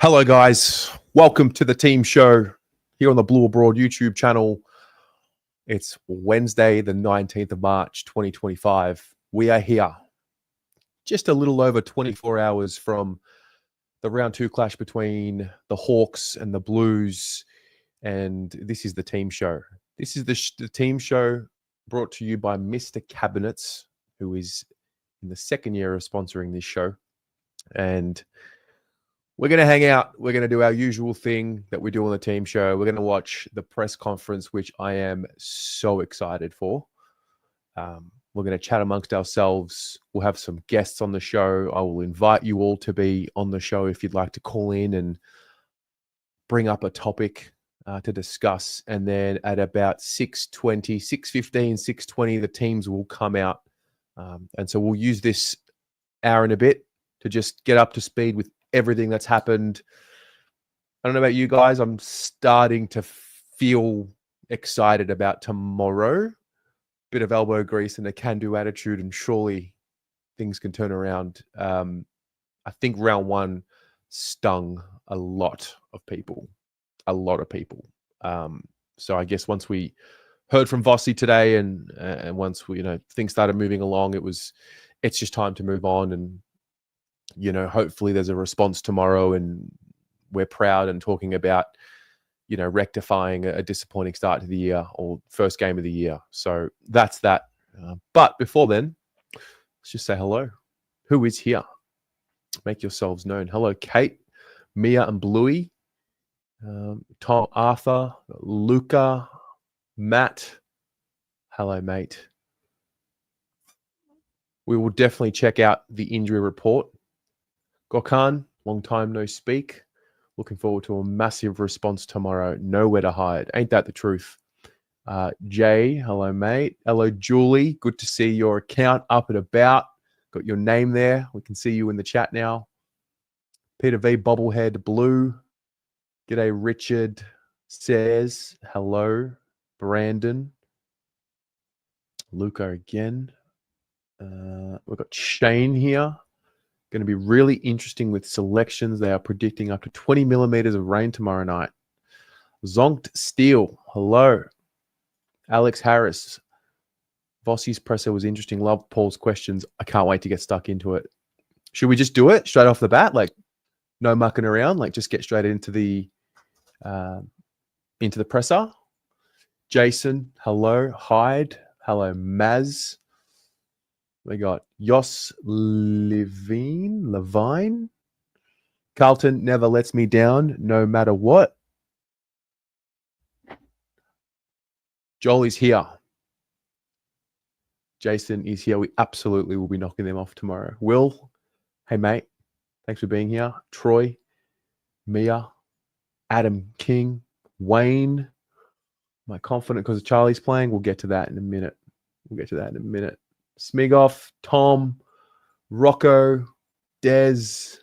Hello, guys. Welcome to the team show here on the Blue Abroad YouTube channel. It's Wednesday, the 19th of March, 2025. We are here just a little over 24 hours from the round two clash between the Hawks and the Blues. And this is the team show. This is the team show brought to you by Mr. Cabinets, who is in the second year of sponsoring this show. And we're going to hang out. We're going to do our usual thing that we do on the team show. We're going to watch the press conference, which I am so excited for. We're going to chat amongst ourselves. We'll have some guests on the show. I will invite you all to be on the show if you'd like to call in and bring up a topic to discuss. And then at about 6:20, 6:15, 6:20, the teams will come out. And so we'll use this hour and a bit to just get up to speed with everything that's happened. I don't know about you guys. I'm starting to feel excited about tomorrow. Bit of elbow grease and a can-do attitude, and surely things can turn around. I think round one stung a lot of people. So I guess once we heard from Vossi today, and once we, things started moving along, it's just time to move on. And hopefully there's a response tomorrow, and we're proud and talking about, rectifying a disappointing start to the year or first game of the year. So that's that. But before then, let's just say hello. Who is here? Make yourselves known. Hello, Kate, Mia, and Bluey. Tom, Arthur, Luca, Matt. Hello, mate. We will definitely check out the injury report. Gokhan, long time no speak. Looking forward to a massive response tomorrow. Nowhere to hide. Ain't that the truth? Jay, hello, mate. Hello, Julie. Good to see your account up and about. Got your name there. We can see you in the chat now. Peter V, Bobblehead, Blue. G'day, Richard says hello. Brandon. Luca again. We've got Shane here. Going to be really interesting with selections. They are predicting up to 20 millimeters of rain tomorrow night. Zonked Steel, hello. Alex Harris, Vossi's presser was interesting. Love Paul's questions. I can't wait to get stuck into it. Should we just do it straight off the bat? Like, no mucking around. Like, just get straight into the presser. Jason, hello. Hyde, hello. Maz. We got Jos Levine. Carlton never lets me down, no matter what. Joel is here. Jason is here. We absolutely will be knocking them off tomorrow. Will, hey mate, thanks for being here. Troy, Mia, Adam King, Wayne. Am I confident because Charlie's playing? We'll get to that in a minute. Smigoff, Tom, Rocco, Des,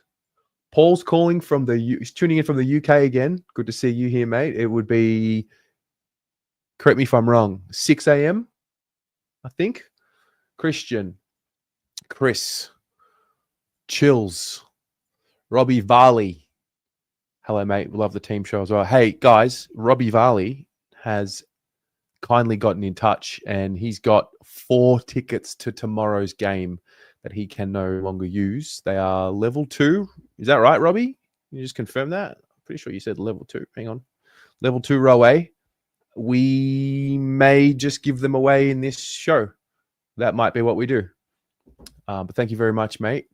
Paul's calling from he's tuning in from the UK again. Good to see you here, mate. It would be, correct me if I'm wrong, 6 a.m., I think. Christian, Chris, Chills, Robbie Varley. Hello, mate. We love the team show as well. Hey, guys, Robbie Varley has kindly gotten in touch, and he's got 4 tickets to tomorrow's game that he can no longer use. They are level 2. Is that right, Robbie? Can you just confirm that? I'm pretty sure you said level 2. Hang on. Level 2 row A. We may just give them away in this show. That might be what we do. But thank you very much, mate.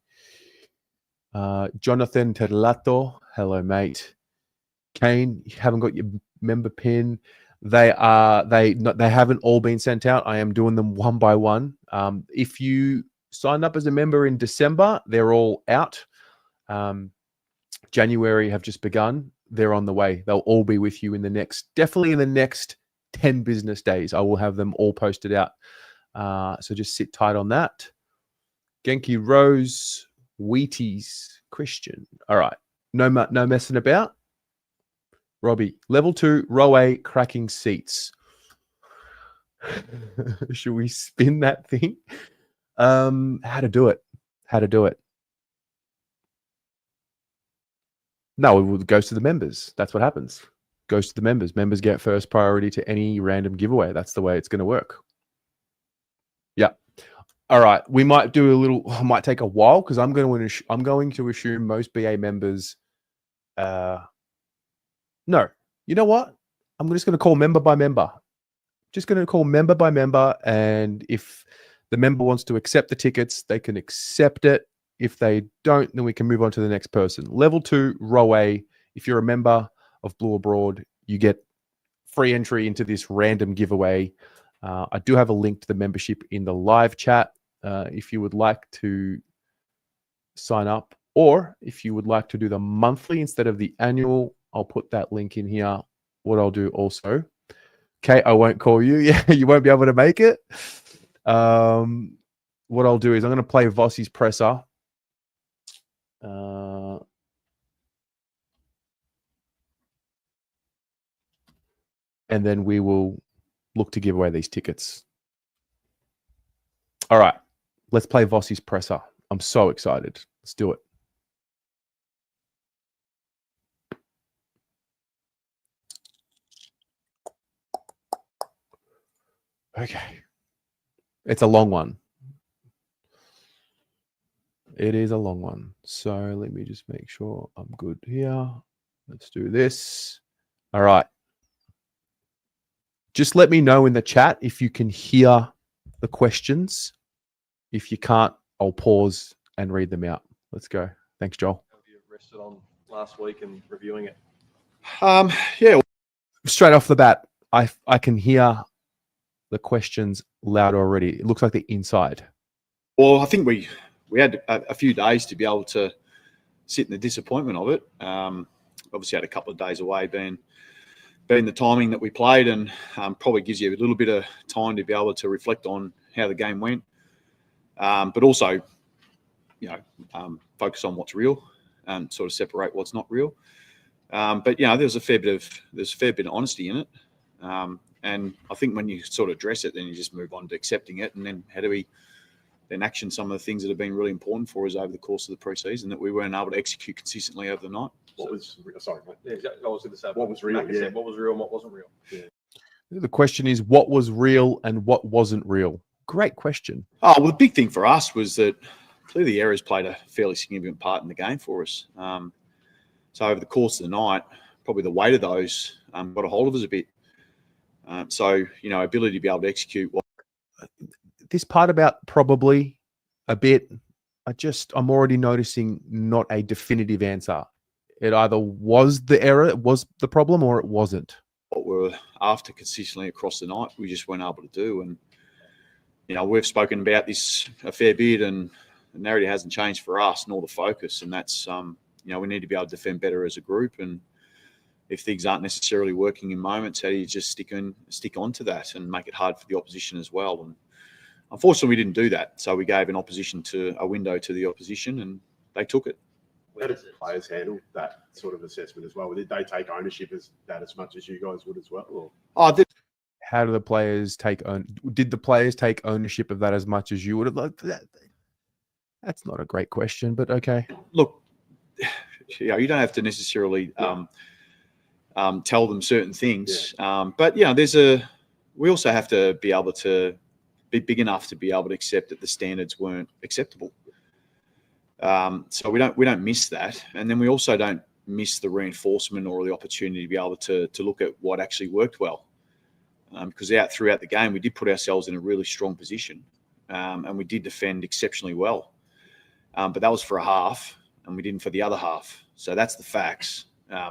Jonathan Terlato. Hello, mate. Kane, you haven't got your member pin. They haven't all been sent out. I am doing them one by one. If you signed up as a member in December, they're all out. January have just begun. They're on the way. They'll all be with you definitely in the next 10 business days. I will have them all posted out. So just sit tight on that. Genki Rose, Wheaties, Christian. All right. No messing about. Robbie, level 2, row A, cracking seats. Should we spin that thing? How to do it. No, it goes to the members. That's what happens. Goes to the members. Members get first priority to any random giveaway. That's the way it's going to work. Yeah. All right. We might do a little. Might take a while because I'm going to assume most BA members. No. You know what? I'm just going to call member by member. Just going to call member by member, and if the member wants to accept the tickets, they can accept it. If they don't, then we can move on to the next person. Level 2, row A. If you're a member of Blue Abroad, you get free entry into this random giveaway. I do have a link to the membership in the live chat if you would like to sign up, or if you would like to do the monthly instead of the annual, I'll put that link in here. What I'll do also, Kate, I won't call you. Yeah, you won't be able to make it. What I'll do is I'm going to play Vossi's presser. And then we will look to give away these tickets. All right, let's play Vossi's presser. I'm so excited. Let's do it. Okay. It's a long one. It is a long one. So let me just make sure I'm good here. Let's do this. All right. Just let me know in the chat if you can hear the questions. If you can't, I'll pause and read them out. Let's go. Thanks, Joel. You rested on last week and reviewing it. Yeah. Straight off the bat, I can hear the questions loud already. It looks like the inside. Well, I think we had a few days to be able to sit in the disappointment of it. Obviously had a couple of days away being the timing that we played, and probably gives you a little bit of time to be able to reflect on how the game went. But also, focus on what's real and sort of separate what's not real. But there's a fair bit of honesty in it. And I think when you sort of address it, then you just move on to accepting it. And then how do we then action some of the things that have been really important for us over the course of the preseason that we weren't able to execute consistently over the night? What was real? Yeah. What was real and what wasn't real? Yeah. The question is, what was real and what wasn't real? Great question. Oh, well, the big thing for us was that clearly the errors played a fairly significant part in the game for us. So over the course of the night, probably the weight of those got a hold of us a bit. Ability to be able to execute. This part about probably a bit, I'm already noticing not a definitive answer. It either was the error, it was the problem, or it wasn't. What we're after consistently across the night, we just weren't able to do. And, we've spoken about this a fair bit, and the narrative hasn't changed for us, nor the focus. And that's, we need to be able to defend better as a group. And if things aren't necessarily working in moments, how do you just stick on to that and make it hard for the opposition as well? And unfortunately, we didn't do that. So we gave a window to the opposition, and they took it. How did players handle that sort of assessment as well? Did they take ownership as much as you guys would as well? Or? How do the players did the players take ownership of that as much as you would have? That's not a great question, but okay. Look, you don't have to necessarily tell them certain things. Yeah. But we also have to be able to be big enough to be able to accept that the standards weren't acceptable. So we don't miss that. And then we also don't miss the reinforcement or the opportunity to be able to look at what actually worked well. Because throughout the game, we did put ourselves in a really strong position, and we did defend exceptionally well. But that was for a half, and we didn't for the other half. So that's the facts.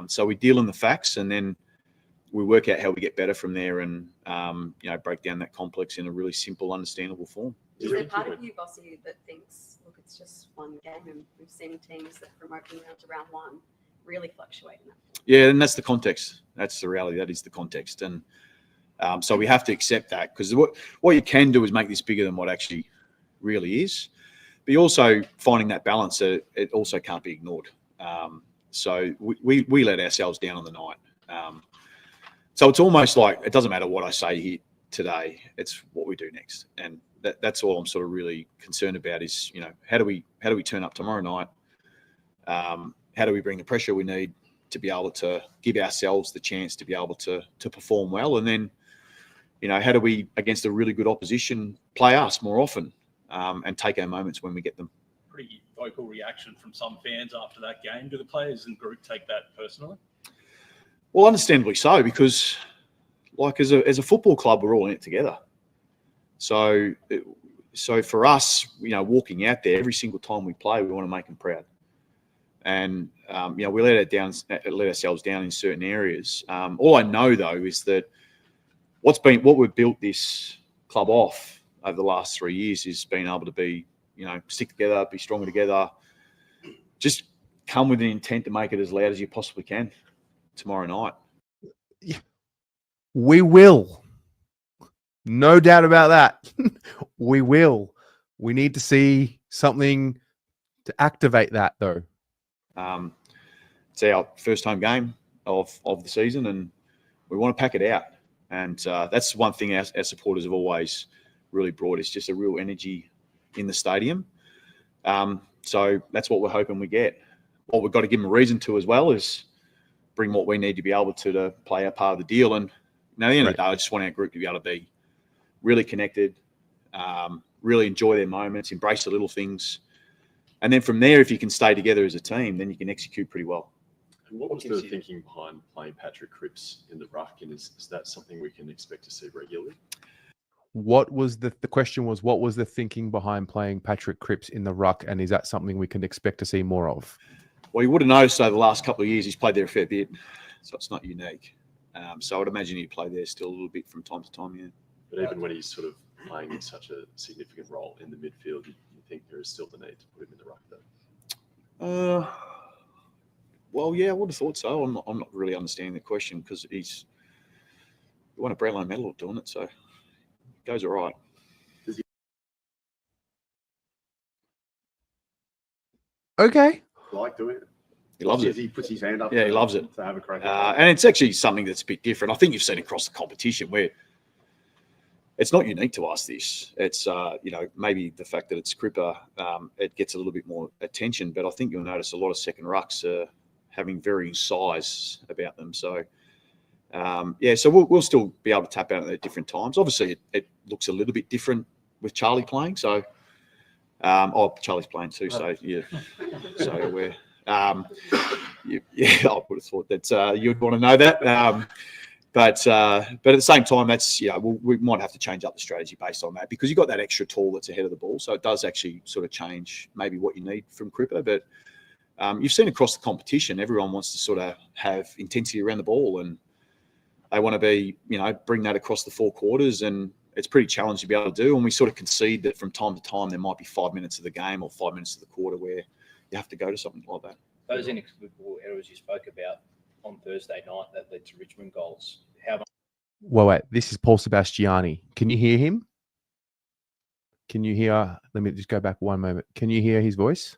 So we deal in the facts, and then we work out how we get better from there, and break down that complex in a really simple, understandable form. Is there part of you, Bossy, that thinks, look, it's just one game, and we've seen teams that from opening round to round one really fluctuate in that? Yeah, and that's the context. That's the reality. That is the context, and so we have to accept that, because what you can do is make this bigger than what actually really is. But you're also finding that balance that it also can't be ignored. So we let ourselves down on the night. So it's almost like it doesn't matter what I say here today, it's what we do next. And that's all I'm sort of really concerned about is, how do we turn up tomorrow night? How how do we bring the pressure we need to be able to give ourselves the chance to be able to perform well, and then, how do we, against a really good opposition, play us more often and take our moments when we get them. Pretty vocal reaction from some fans after that game. Do the players and group take that personally? Well, understandably so, because as a football club, we're all in it together. So for us, walking out there every single time we play, we want to make them proud. And we let ourselves down in certain areas. All I know though is that what we've built this club off over the last 3 years is being able to be, stick together, be stronger together, just come with an intent to make it as loud as you possibly can tomorrow night. We will. No doubt about that. We will. We need to see something to activate that, though. It's our first home game of the season, and we want to pack it out. And that's one thing our supporters have always really brought. It's just a real energy in the stadium. So that's what we're hoping we get. What we've got to give them a reason to as well is bring what we need to be able to play our part of the deal. And at the end of the day, I just want our group to be able to be really connected, really enjoy their moments, embrace the little things. And then from there, if you can stay together as a team, then you can execute pretty well. And what was the thinking behind playing Patrick Cripps in the ruck? And is that something we can expect to see regularly? What was the question was, what was the thinking behind playing Patrick Cripps in the ruck? And is that something we can expect to see more of? Well, you would have noticed over the last couple of years, he's played there a fair bit. So it's not unique. So I would imagine he'd play there still a little bit from time to time, yeah. But even when he's sort of playing in such a significant role in the midfield, you think there is still the need to put him in the ruck, though? Well, yeah, I would have thought so. I'm not really understanding the question because he won a Brownlow medal doing it, so it goes all right. Okay. Like doing it? He loves it. He puts his hand up. Yeah, he loves it. To have a crack at it. And it's actually something that's a bit different. I think you've seen across the competition where it's not unique to us, this. It's, maybe the fact that it's Cripper, it gets a little bit more attention, but I think you'll notice a lot of second rucks are having varying size about them. So, so we'll still be able to tap out at different times. Obviously, it looks a little bit different with Charlie playing. So, Charlie's playing too. So, yeah. So we're... I would have thought that you'd want to know that. But at the same time, that's we might have to change up the strategy based on that because you've got that extra tool that's ahead of the ball, so it does actually sort of change maybe what you need from Cripper. But you've seen across the competition, everyone wants to sort of have intensity around the ball, and they want to be bring that across the 4 quarters, and it's pretty challenging to be able to do. And we sort of concede that from time to time there might be 5 minutes of the game or 5 minutes of the quarter where you have to go to something like that. Those inexplicable errors you spoke about on Thursday night that led to Richmond goals. How much? Well, wait, this is Paul Sebastiani. Can you hear him? Can you hear? Let me just go back one moment. Can you hear his voice?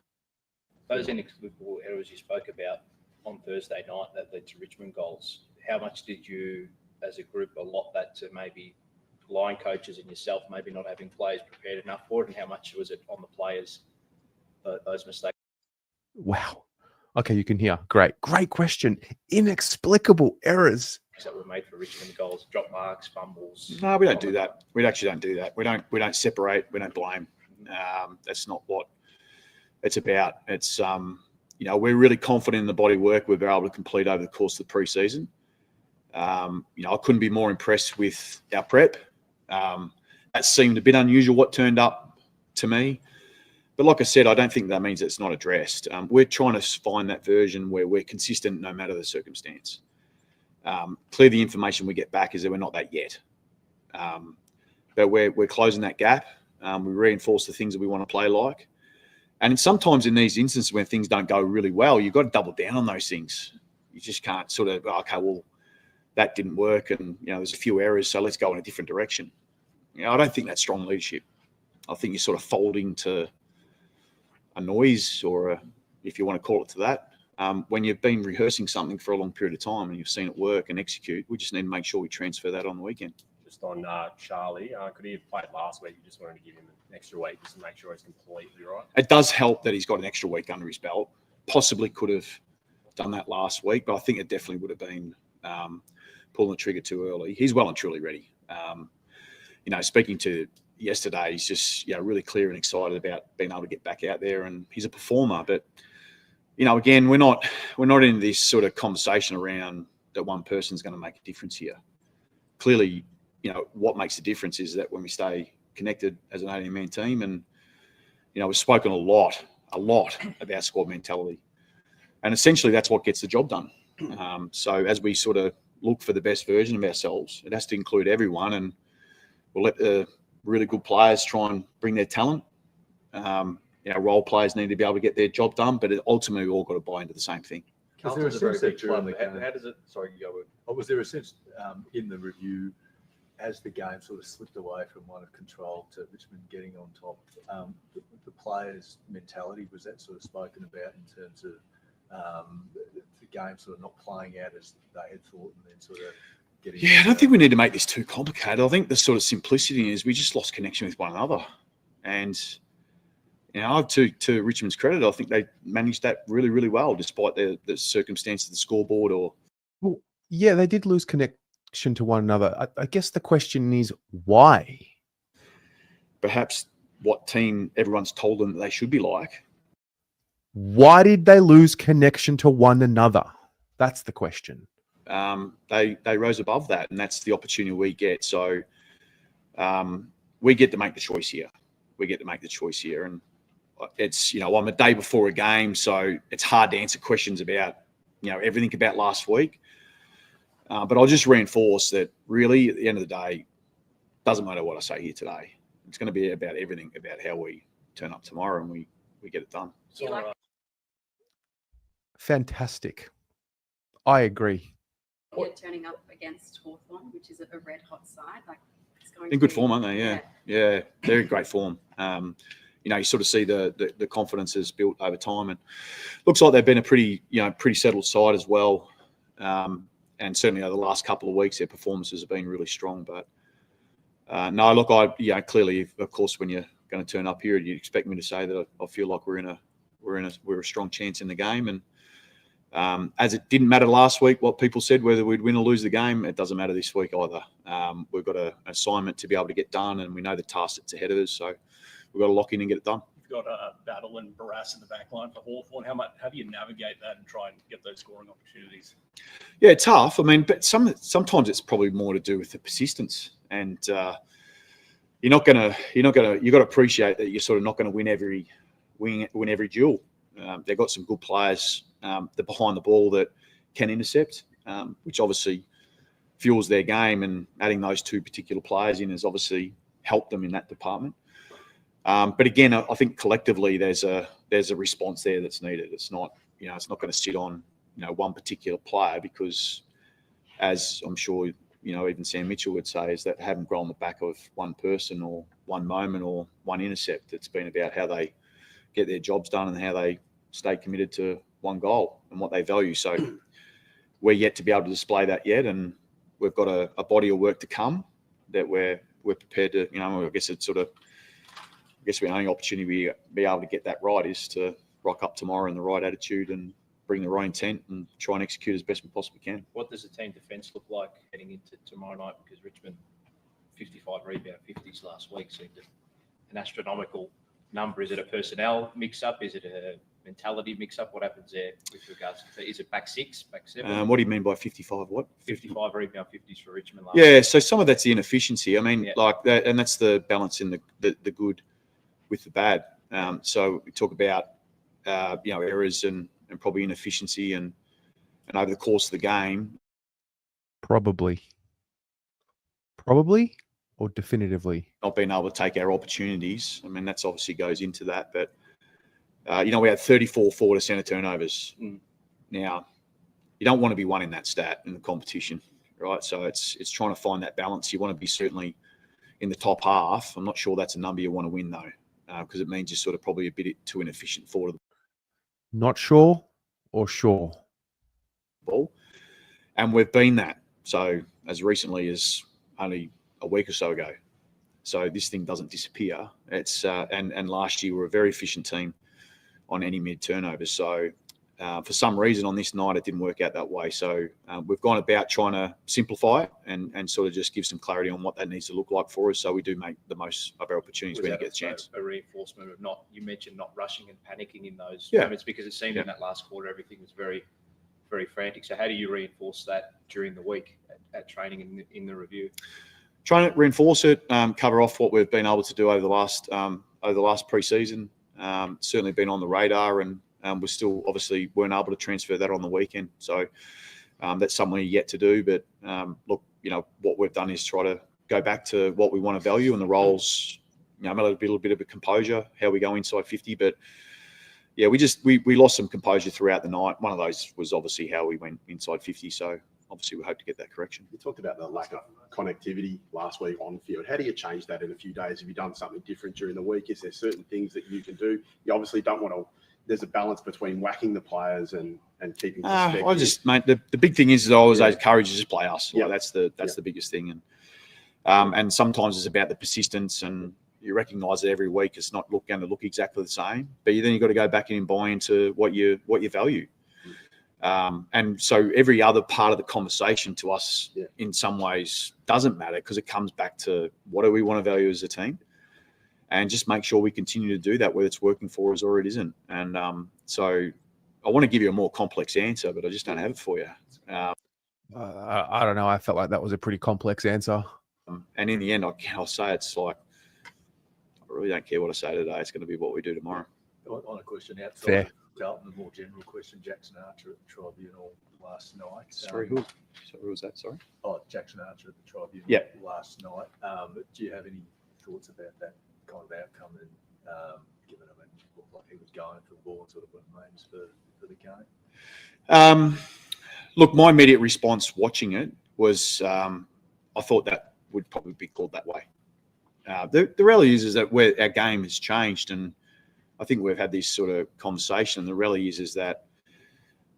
Those inexplicable errors you spoke about on Thursday night that led to Richmond goals. How much did you, as a group, allot that to maybe line coaches and yourself, maybe not having players prepared enough for it, and how much was it on the players, those mistakes? Wow. Okay, you can hear. Great question. Inexplicable errors that were made for Richmond goals, drop marks, fumbles. No, we don't do that. We actually don't do that. We don't separate. We don't blame. That's not what it's about. It's we're really confident in the body work we've been able to complete over the course of the preseason. I couldn't be more impressed with our prep. That seemed a bit unusual what turned up to me. But like I said, I don't think that means it's not addressed. We're trying to find that version where we're consistent no matter the circumstance. Clearly, the information we get back is that we're not that yet. But we're closing that gap. We reinforce the things that we want to play like. And sometimes in these instances when things don't go really well, you've got to double down on those things. You just can't sort of, that didn't work and, there's a few errors, so let's go in a different direction. I don't think that's strong leadership. I think you're sort of folding to a noise or if you want to call it to that. When you've been rehearsing something for a long period of time and you've seen it work and execute, we just need to make sure we transfer that on the weekend. Just on Charlie, could he have played last week? You just wanted to give him an extra week just to make sure he's completely right. It does help that he's got an extra week under his belt. Possibly could have done that last week, but I think it definitely would have been pulling the trigger too early. He's well and truly ready. Speaking to yesterday, he's just really clear and excited about being able to get back out there, and he's a performer. But again, we're not in this sort of conversation around that one person's going to make a difference here. Clearly, what makes the difference is that when we stay connected as an 18-man team, and we've spoken a lot about squad mentality, and essentially that's what gets the job done. So as we sort of look for the best version of ourselves, it has to include everyone, and we'll let the really good players try and bring their talent. Role players need to be able to get their job done, but ultimately we all got to buy into the same thing. Carlton's a very big club. How does it? Sorry, you go. Was there a sense in the review, as the game sort of slipped away from one of control to Richmond getting on top, the players' mentality, was that sort of spoken about in terms of the game sort of not playing out as they had thought, and then sort of getting? Yeah, I don't think we need to make this too complicated. I think the sort of simplicity is we just lost connection with one another, and to Richmond's credit, I think they managed that really, really well, despite the circumstance of the scoreboard. Well, yeah, they did lose connection to one another. I guess the question is why? Perhaps what team everyone's told them that they should be like. Why did they lose connection to one another? That's the question. They rose above that, and that's the opportunity we get. So we get to make the choice here. And it's, I'm a day before a game, so it's hard to answer questions about, everything about last week. But I'll just reinforce that really, at the end of the day, doesn't matter what I say here today. It's going to be about everything, about how we turn up tomorrow and we get it done. Do you like Fantastic. I agree. you're turning up against Hawthorn, which is a red hot side? Like, it's going In to good be- form, aren't they? Yeah, they're in great form. You sort of see the confidence has built over time, and looks like they've been a pretty settled side as well. And certainly over the last couple of weeks, their performances have been really strong. But no, look, clearly, of course, when you're going to turn up here, you expect me to say that I feel like we're a strong chance in the game. And as it didn't matter last week what people said, whether we'd win or lose the game, it doesn't matter this week either. We've got an assignment to be able to get done, and we know the task that's ahead of us. So we've got to lock in and get it done. You've got a Battle and Barras in the back line for Hawthorn. How do you navigate that and try and get those scoring opportunities? Yeah, tough. I mean, but sometimes it's probably more to do with the persistence, and you've got to appreciate that you're sort of not going to win every duel. They've got some good players that behind the ball that can intercept, which obviously fuels their game, and adding those two particular players in has obviously helped them in that department. But again, I think collectively there's a response there that's needed. It's not going to sit on one particular player, because as I'm sure even Sam Mitchell would say, is that haven't grown the back of one person or one moment or one intercept. It's been about how they get their jobs done and how they stay committed to one goal and what they value. So we're yet to be able to display that yet, and we've got a body of work to come that we're prepared to. I guess the only opportunity we be able to get that right is to rock up tomorrow in the right attitude and bring the right intent and try and execute as best we possibly can. What does the team defence look like heading into tomorrow night? Because Richmond 55 rebound 50s last week seemed an astronomical number. Is it a personnel mix-up? Is it a mentality mix-up? What happens there with regards to, is it back six, back seven? What do you mean by 55 what? 55 rebound 50s for Richmond last Yeah, week. so some of that's the inefficiency. I mean, like that, and that's the balance in the good with the bad. So we talk about errors and probably inefficiency and over the course of the game. Probably or definitively. Not being able to take our opportunities. I mean, that's obviously goes into that. But, we had 34 forward to centre turnovers. Now, you don't want to be one in that stat in the competition, right? So it's trying to find that balance. You want to be certainly in the top half. I'm not sure that's a number you want to win, though, because it means you're sort of probably a bit too inefficient forward. Not sure or sure? Ball. And we've been that. So as recently as only a week or so ago. So this thing doesn't disappear. It's and last year we were a very efficient team on any mid turnovers. So for some reason on this night, it didn't work out that way. So we've gone about trying to simplify it and sort of just give some clarity on what that needs to look like for us, so we do make the most of our opportunities Was when we that get the chance. a reinforcement of not, you mentioned not rushing and panicking in those Yeah. moments, because it seemed in that last quarter everything was very, very frantic. So how do you reinforce that during the week at training and in the review? Trying to reinforce it, cover off what we've been able to do over the last pre-season. Certainly been on the radar, and we still obviously weren't able to transfer that on the weekend. So that's something we're yet to do. But look, what we've done is try to go back to what we want to value and the roles. A little bit of a composure, how we go inside 50. But yeah, we lost some composure throughout the night. One of those was obviously how we went inside 50. So obviously we hope to get that correction. You talked about the lack of connectivity last week on field. How do you change that in a few days? Have you done something different during the week? Is there certain things that you can do? You obviously don't want to. There's a balance between whacking the players and keeping perspective. Mate, the big thing is I always encourage you to just play us. Yeah. That's the biggest thing. And sometimes it's about the persistence, and you recognise that every week it's not going to look exactly the same. But then you've got to go back in and buy into what you value. And so every other part of the conversation to us in some ways doesn't matter, because it comes back to what do we want to value as a team, and just make sure we continue to do that, whether it's working for us or it isn't. And so I want to give you a more complex answer, but I just don't have it for you. I don't know. I felt like that was a pretty complex answer. And in the end, I'll say it's like, I really don't care what I say today. It's going to be what we do tomorrow. On a question outside Fair. of Carlton, a more general question, Jackson Archer at the Tribunal last night. Sorry, who was that? Sorry. Oh, Jackson Archer at the Tribunal last night. Do you have any thoughts about that kind of outcome, and given it looked like he was going for the ball and sort of what it means for the game? Look, my immediate response watching it was I thought that would probably be called that way. The reality is that our game has changed, and I think we've had this sort of conversation. The reality is that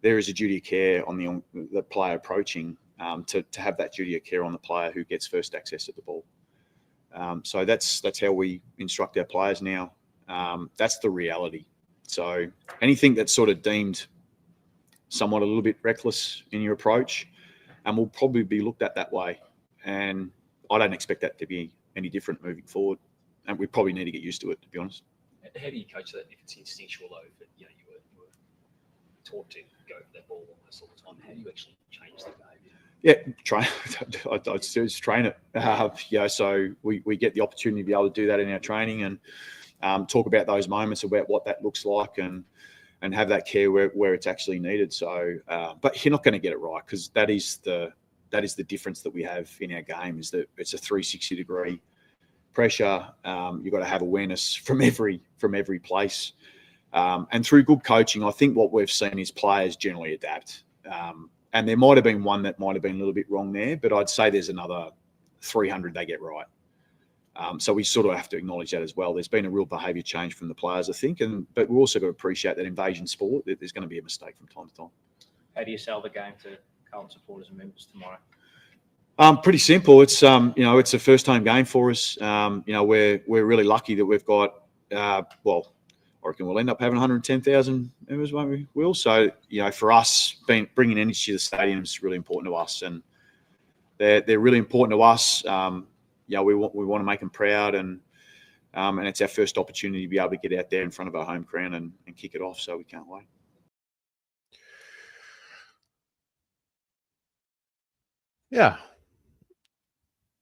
there is a duty of care on the player approaching to have that duty of care on the player who gets first access to the ball. So that's how we instruct our players now. That's the reality. So anything that's sort of deemed somewhat a little bit reckless in your approach, and will probably be looked at that way. And I don't expect that to be any different moving forward. And we probably need to get used to it, to be honest. How do you coach that if it's instinctual though? If you were taught to go for that ball almost all the time, how do you actually change the behaviour? Yeah, train. I'd just train it. So we get the opportunity to be able to do that in our training, and talk about those moments, about what that looks like, and have that care where it's actually needed. So, but you're not going to get it right, because that is the difference that we have in our game, is that it's a 360-degree pressure. You've got to have awareness from every place, and through good coaching, I think what we've seen is players generally adapt. And there might have been one that might have been a little bit wrong there, but I'd say there's another 300 they get right. So we sort of have to acknowledge that as well. There's been a real behaviour change from the players, I think, but we've also got to appreciate that invasion sport, that there's going to be a mistake from time to time. How do you sell the game to Carlton supporters and members tomorrow? Pretty simple. It's it's a first home game for us. We're really lucky that we've got I reckon we'll end up having 110,000 members, won't we, Will? So for us, bringing energy to the stadium is really important to us, and they're really important to us. We want to make them proud, and it's our first opportunity to be able to get out there in front of our home crowd and kick it off. So we can't wait. Yeah.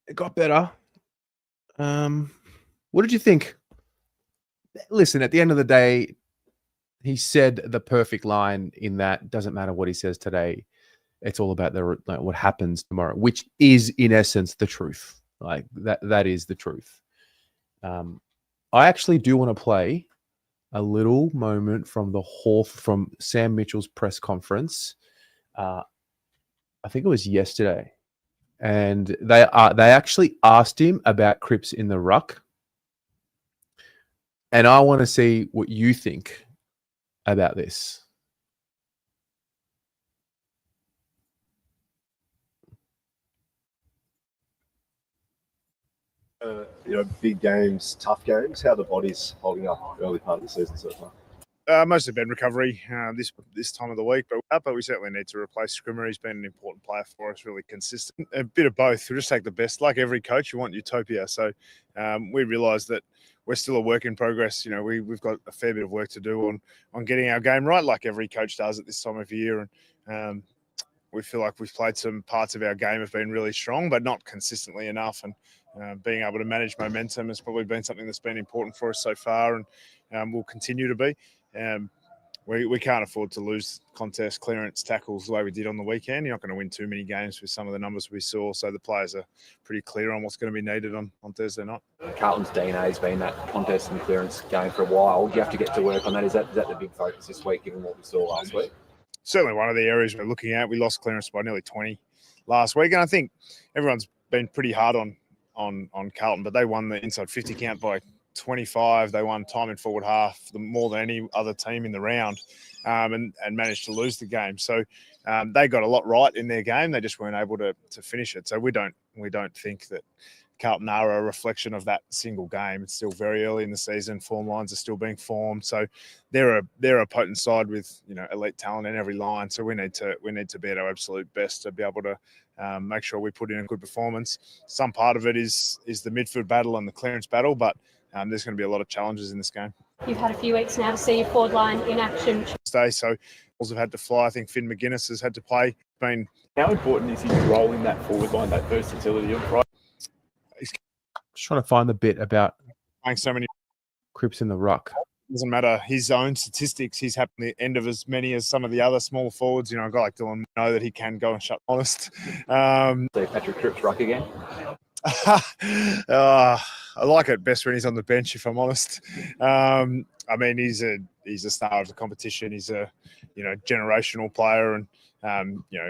It got better. What did you think? Listen, at the end of the day, he said the perfect line in that doesn't matter what he says today. It's all about what happens tomorrow, which is in essence the truth. Like that is the truth. I actually do want to play a little moment from from Sam Mitchell's press conference. I think it was yesterday. And they actually asked him about Cripps in the ruck. And I want to see what you think about this. Big games, tough games. How are the bodies holding up early part of the season so far? Mostly been recovery this time of the week, but we certainly need to replace Scrimmer. He's been an important player for us, really consistent. A bit of both. We'll just take the best. Like every coach, you want utopia. So we realise that we're still a work in progress. You know, we've got a fair bit of work to do on getting our game right, like every coach does at this time of year. And we feel like we've played some parts of our game have been really strong, but not consistently enough. And being able to manage momentum has probably been something that's been important for us so far, and will continue to be. We can't afford to lose contest clearance tackles the way we did on the weekend. You're not going to win too many games with some of the numbers we saw. So the players are pretty clear on what's going to be needed on Thursday night. Carlton's DNA has been that contest and clearance game for a while. Do you have to get to work on that? Is that the big focus this week, given what we saw last week? Certainly one of the areas we're looking at. We lost clearance by nearly 20 last week. And I think everyone's been pretty hard on Carlton, but they won the inside 50 count by 25. They won time in forward half more than any other team in the round, and managed to lose the game. So they got a lot right in their game. They just weren't able to finish it. So we don't think that Carlton are a reflection of that single game. It's still very early in the season. Form lines are still being formed. So they're a potent side with, you know, elite talent in every line. So we need to be at our absolute best to be able to make sure we put in a good performance. Some part of it is the midfield battle and the clearance battle, but there's going to be a lot of challenges in this game. You've had a few weeks now to see your forward line in action. So also have had to fly. I think Finn McGuinness has had to play. How important is his role in that forward line, that versatility of right? Just trying to find the bit about playing so many Cripps in the ruck. Doesn't matter his own statistics. He's had the end of as many as some of the other small forwards. You know, a guy like Dylan know that he can go and shut honest. So Patrick Cripps ruck again. I like it best when he's on the bench, if I'm honest. I mean, he's a star of the competition. He's a generational player, and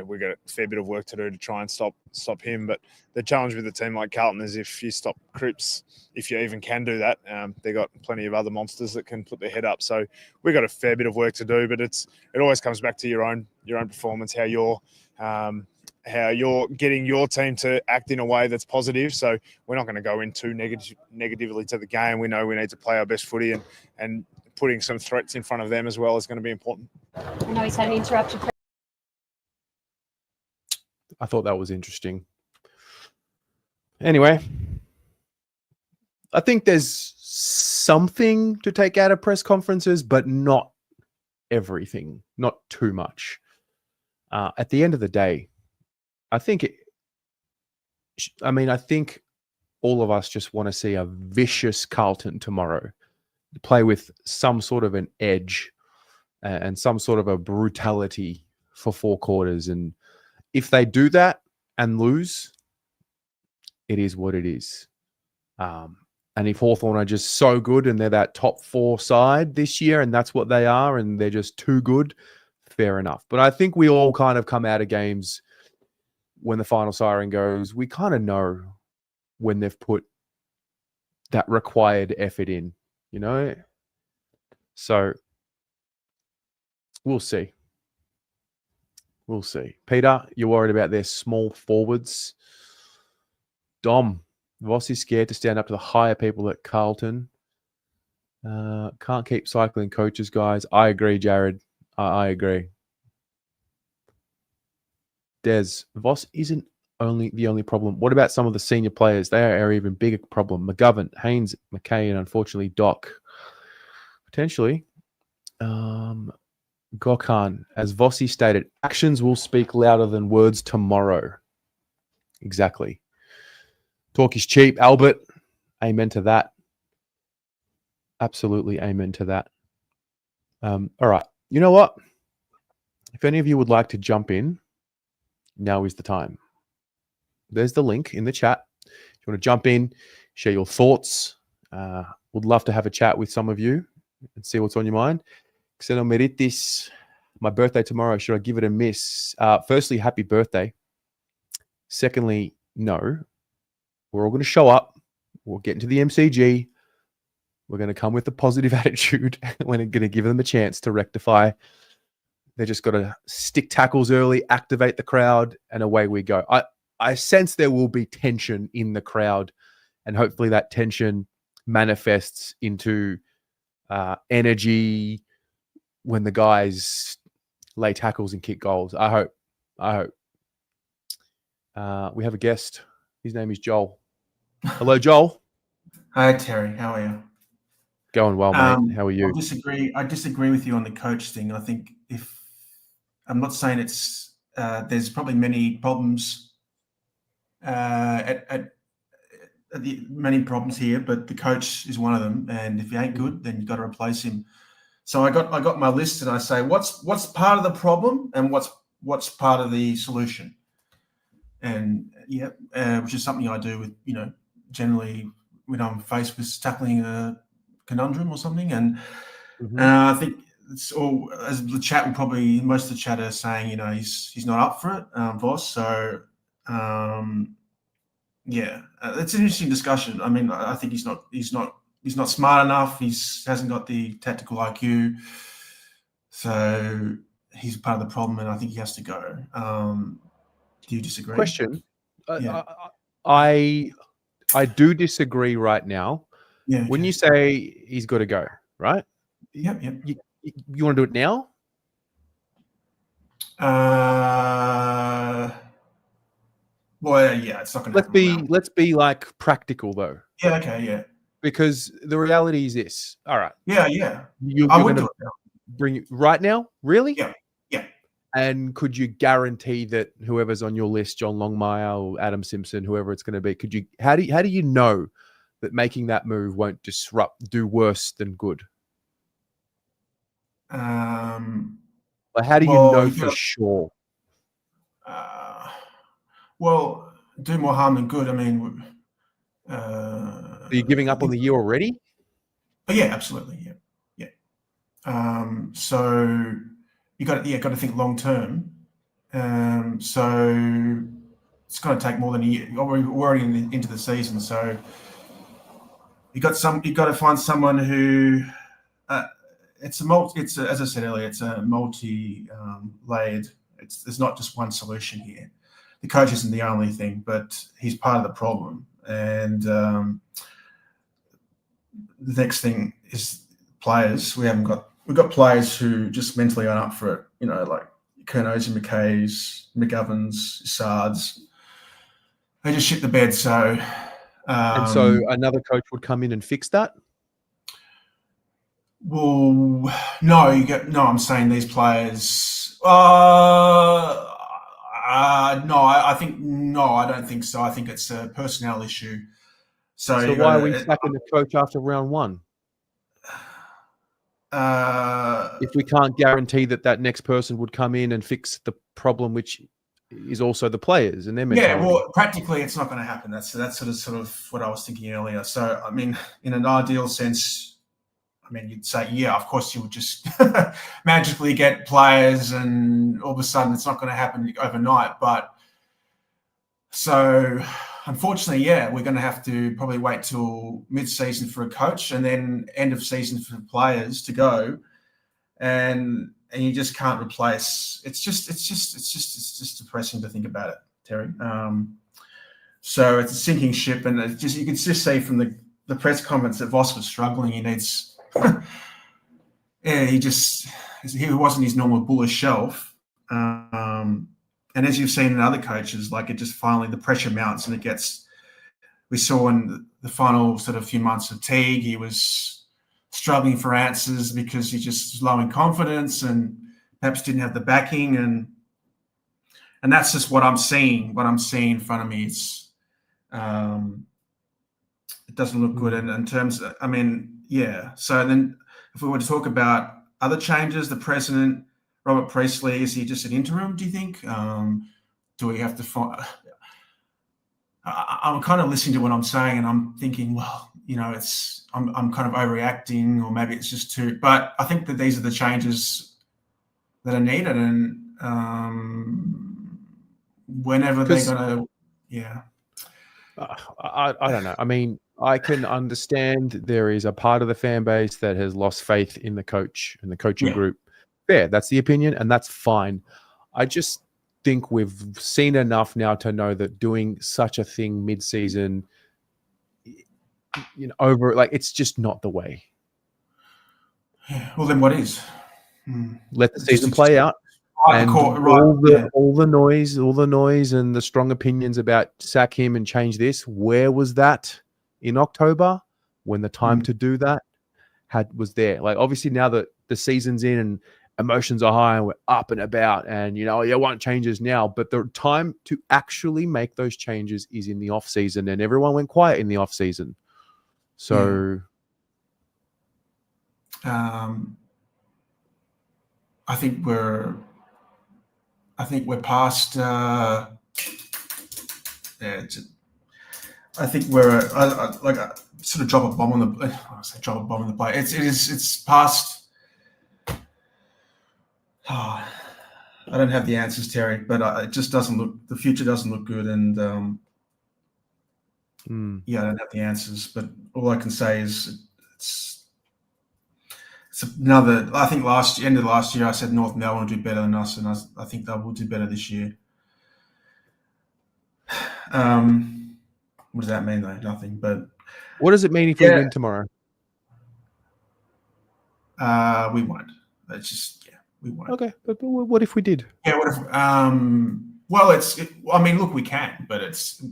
we've got a fair bit of work to do to try and stop him. But the challenge with a team like Carlton is if you stop Cripps, if you even can do that, they've got plenty of other monsters that can put their head up. So we've got a fair bit of work to do, but it always comes back to your own performance, how you're getting your team to act in a way that's positive. So we're not going to go in too negatively to the game. We know we need to play our best footy, and putting some threats in front of them as well is going to be important. I know he's had an interrupted. I thought that was interesting. Anyway, I think there's something to take out of press conferences, but not everything, not too much. At the end of the day, I think all of us just want to see a vicious Carlton tomorrow, play with some sort of an edge and some sort of a brutality for 4 quarters. And if they do that and lose, it is what it is. And if Hawthorn are just so good and they're that top 4 side this year, and that's what they are, and they're just too good, fair enough. But I think we all kind of come out of games when the final siren goes, we kind of know when they've put that required effort in, you know? So we'll see. We'll see. Peter, you're worried about their small forwards. Dom, Voss is scared to stand up to the higher people at Carlton. Can't keep cycling coaches, guys. I agree, Jared. I agree. Des, Voss isn't the only problem. What about some of the senior players? They are an even bigger problem. McGovern, Haynes, McKay, and unfortunately Doc. Potentially. Gokhan, as Vossi stated, actions will speak louder than words tomorrow. Exactly. Talk is cheap. Albert, amen to that. Absolutely amen to that. All right. You know what? If any of you would like to jump in, now is the time. There's the link in the chat. If you want to jump in, share your thoughts. Would love to have a chat with some of you and see what's on your mind. Xeno Meritis, my birthday tomorrow. Should I give it a miss? Firstly, happy birthday. Secondly, no. We're all going to show up. We'll get into the MCG. We're going to come with a positive attitude. We're going to give them a chance to rectify. They just got to stick tackles early, activate the crowd, and away we go. I sense there will be tension in the crowd, and hopefully that tension manifests into energy, when the guys lay tackles and kick goals. I hope. We have a guest. His name is Joel. Hello, Joel. Hi, Terry. How are you? Going well, mate. How are you? I disagree with you on the coach thing. I think I'm not saying it's there's probably many problems many problems here, but the coach is one of them. And if he ain't good, then you've got to replace him. So I got my list, and I say what's part of the problem and what's part of the solution. And which is something I do with generally when I'm faced with tackling a conundrum or something. And I think it's all, as the chat will probably, most of the chat are saying, he's not up for it, Voss. So it's an interesting discussion. I mean, I think he's not smart enough. Hasn't got the tactical IQ. So he's part of the problem, and I think he has to go. Do you disagree? Question. I do disagree right now. Yeah. When you say he's got to go, right? Yep. You want to do it now? Well, yeah, it's not going to happen. Let's be like practical though. Yeah. Okay. Yeah. Because the reality is this. All right. Yeah. You're going to bring it right now? Really? Yeah. And could you guarantee that whoever's on your list, John Longmire or Adam Simpson, whoever it's going to be, how do you know that making that move won't do worse than good? How do you know for sure? Well, do more harm than good. I mean, are you giving up on the year already? Yeah, absolutely. Yeah. So you got to think long term. So it's going to take more than a year. We're already into the season, so you got to find someone who. As I said earlier, it's a multi-layered. There's not just one solution here. The coach isn't the only thing, but he's part of the problem. And the next thing is players. We've got players who just mentally aren't up for it. Like Kernos and McKays, McGovern's, Sards. They just shit the bed. So, and so another coach would come in and fix that. Well, no, I'm saying these players. No, I don't think so. I think it's a personnel issue. So why are we sacking the coach after round one? If we can't guarantee that next person would come in and fix the problem, which is also the players and their mentality. Yeah, well, practically it's not going to happen. That's sort of what I was thinking earlier. So, I mean, in an ideal sense, you'd say, yeah, of course you would just magically get players and all of a sudden it's not going to happen overnight. But so unfortunately, we're going to have to probably wait till mid-season for a coach and then end of season for players to go. And you just can't replace. It's just depressing to think about it, Terry. So it's a sinking ship, and you can just see from the press comments that Voss was struggling. He needs. He wasn't his normal bullish shelf. And as you've seen in other coaches, like it just finally the pressure mounts and we saw in the final sort of few months of Teague, he was struggling for answers because he just was low in confidence and perhaps didn't have the backing. And that's just what I'm seeing in front of me. It doesn't look good. And in terms of, so then if we were to talk about other changes, the president, Robert Priestley, is he just an interim, do you think? Do we have to find... I'm kind of listening to what I'm saying and I'm thinking, well, I'm kind of overreacting or maybe it's just too... But I think that these are the changes that are needed and whenever they're going to... Yeah. I don't know. I mean, I can understand there is a part of the fan base that has lost faith in the coach and the coaching group. Fair, that's the opinion, and that's fine. I just think we've seen enough now to know that doing such a thing mid-season, it's just not the way. Well, then what is? let the season play out. Right, And right, all the noise and the strong opinions about sack him and change this. Where was that in October when the time to do that was there? Like, obviously now that the season's in and emotions are high and we're up and about, and you want changes now, but the time to actually make those changes is in the off season, and everyone went quiet in the off season. So, I think we're past. I think we're like sort of drop a bomb on the. I say drop a bomb on the play. It's past. Oh, I don't have the answers, Terry, but it just doesn't look. The future doesn't look good, and I don't have the answers. But all I can say is it's another. I think end of last year, I said North Melbourne will do better than us, and I think they will do better this year. What does that mean, though? Nothing. But what does it mean if we win tomorrow? We won't. It's just we won't. Okay, but what if we did? Yeah. What if? Well, I mean, look, we can, but it's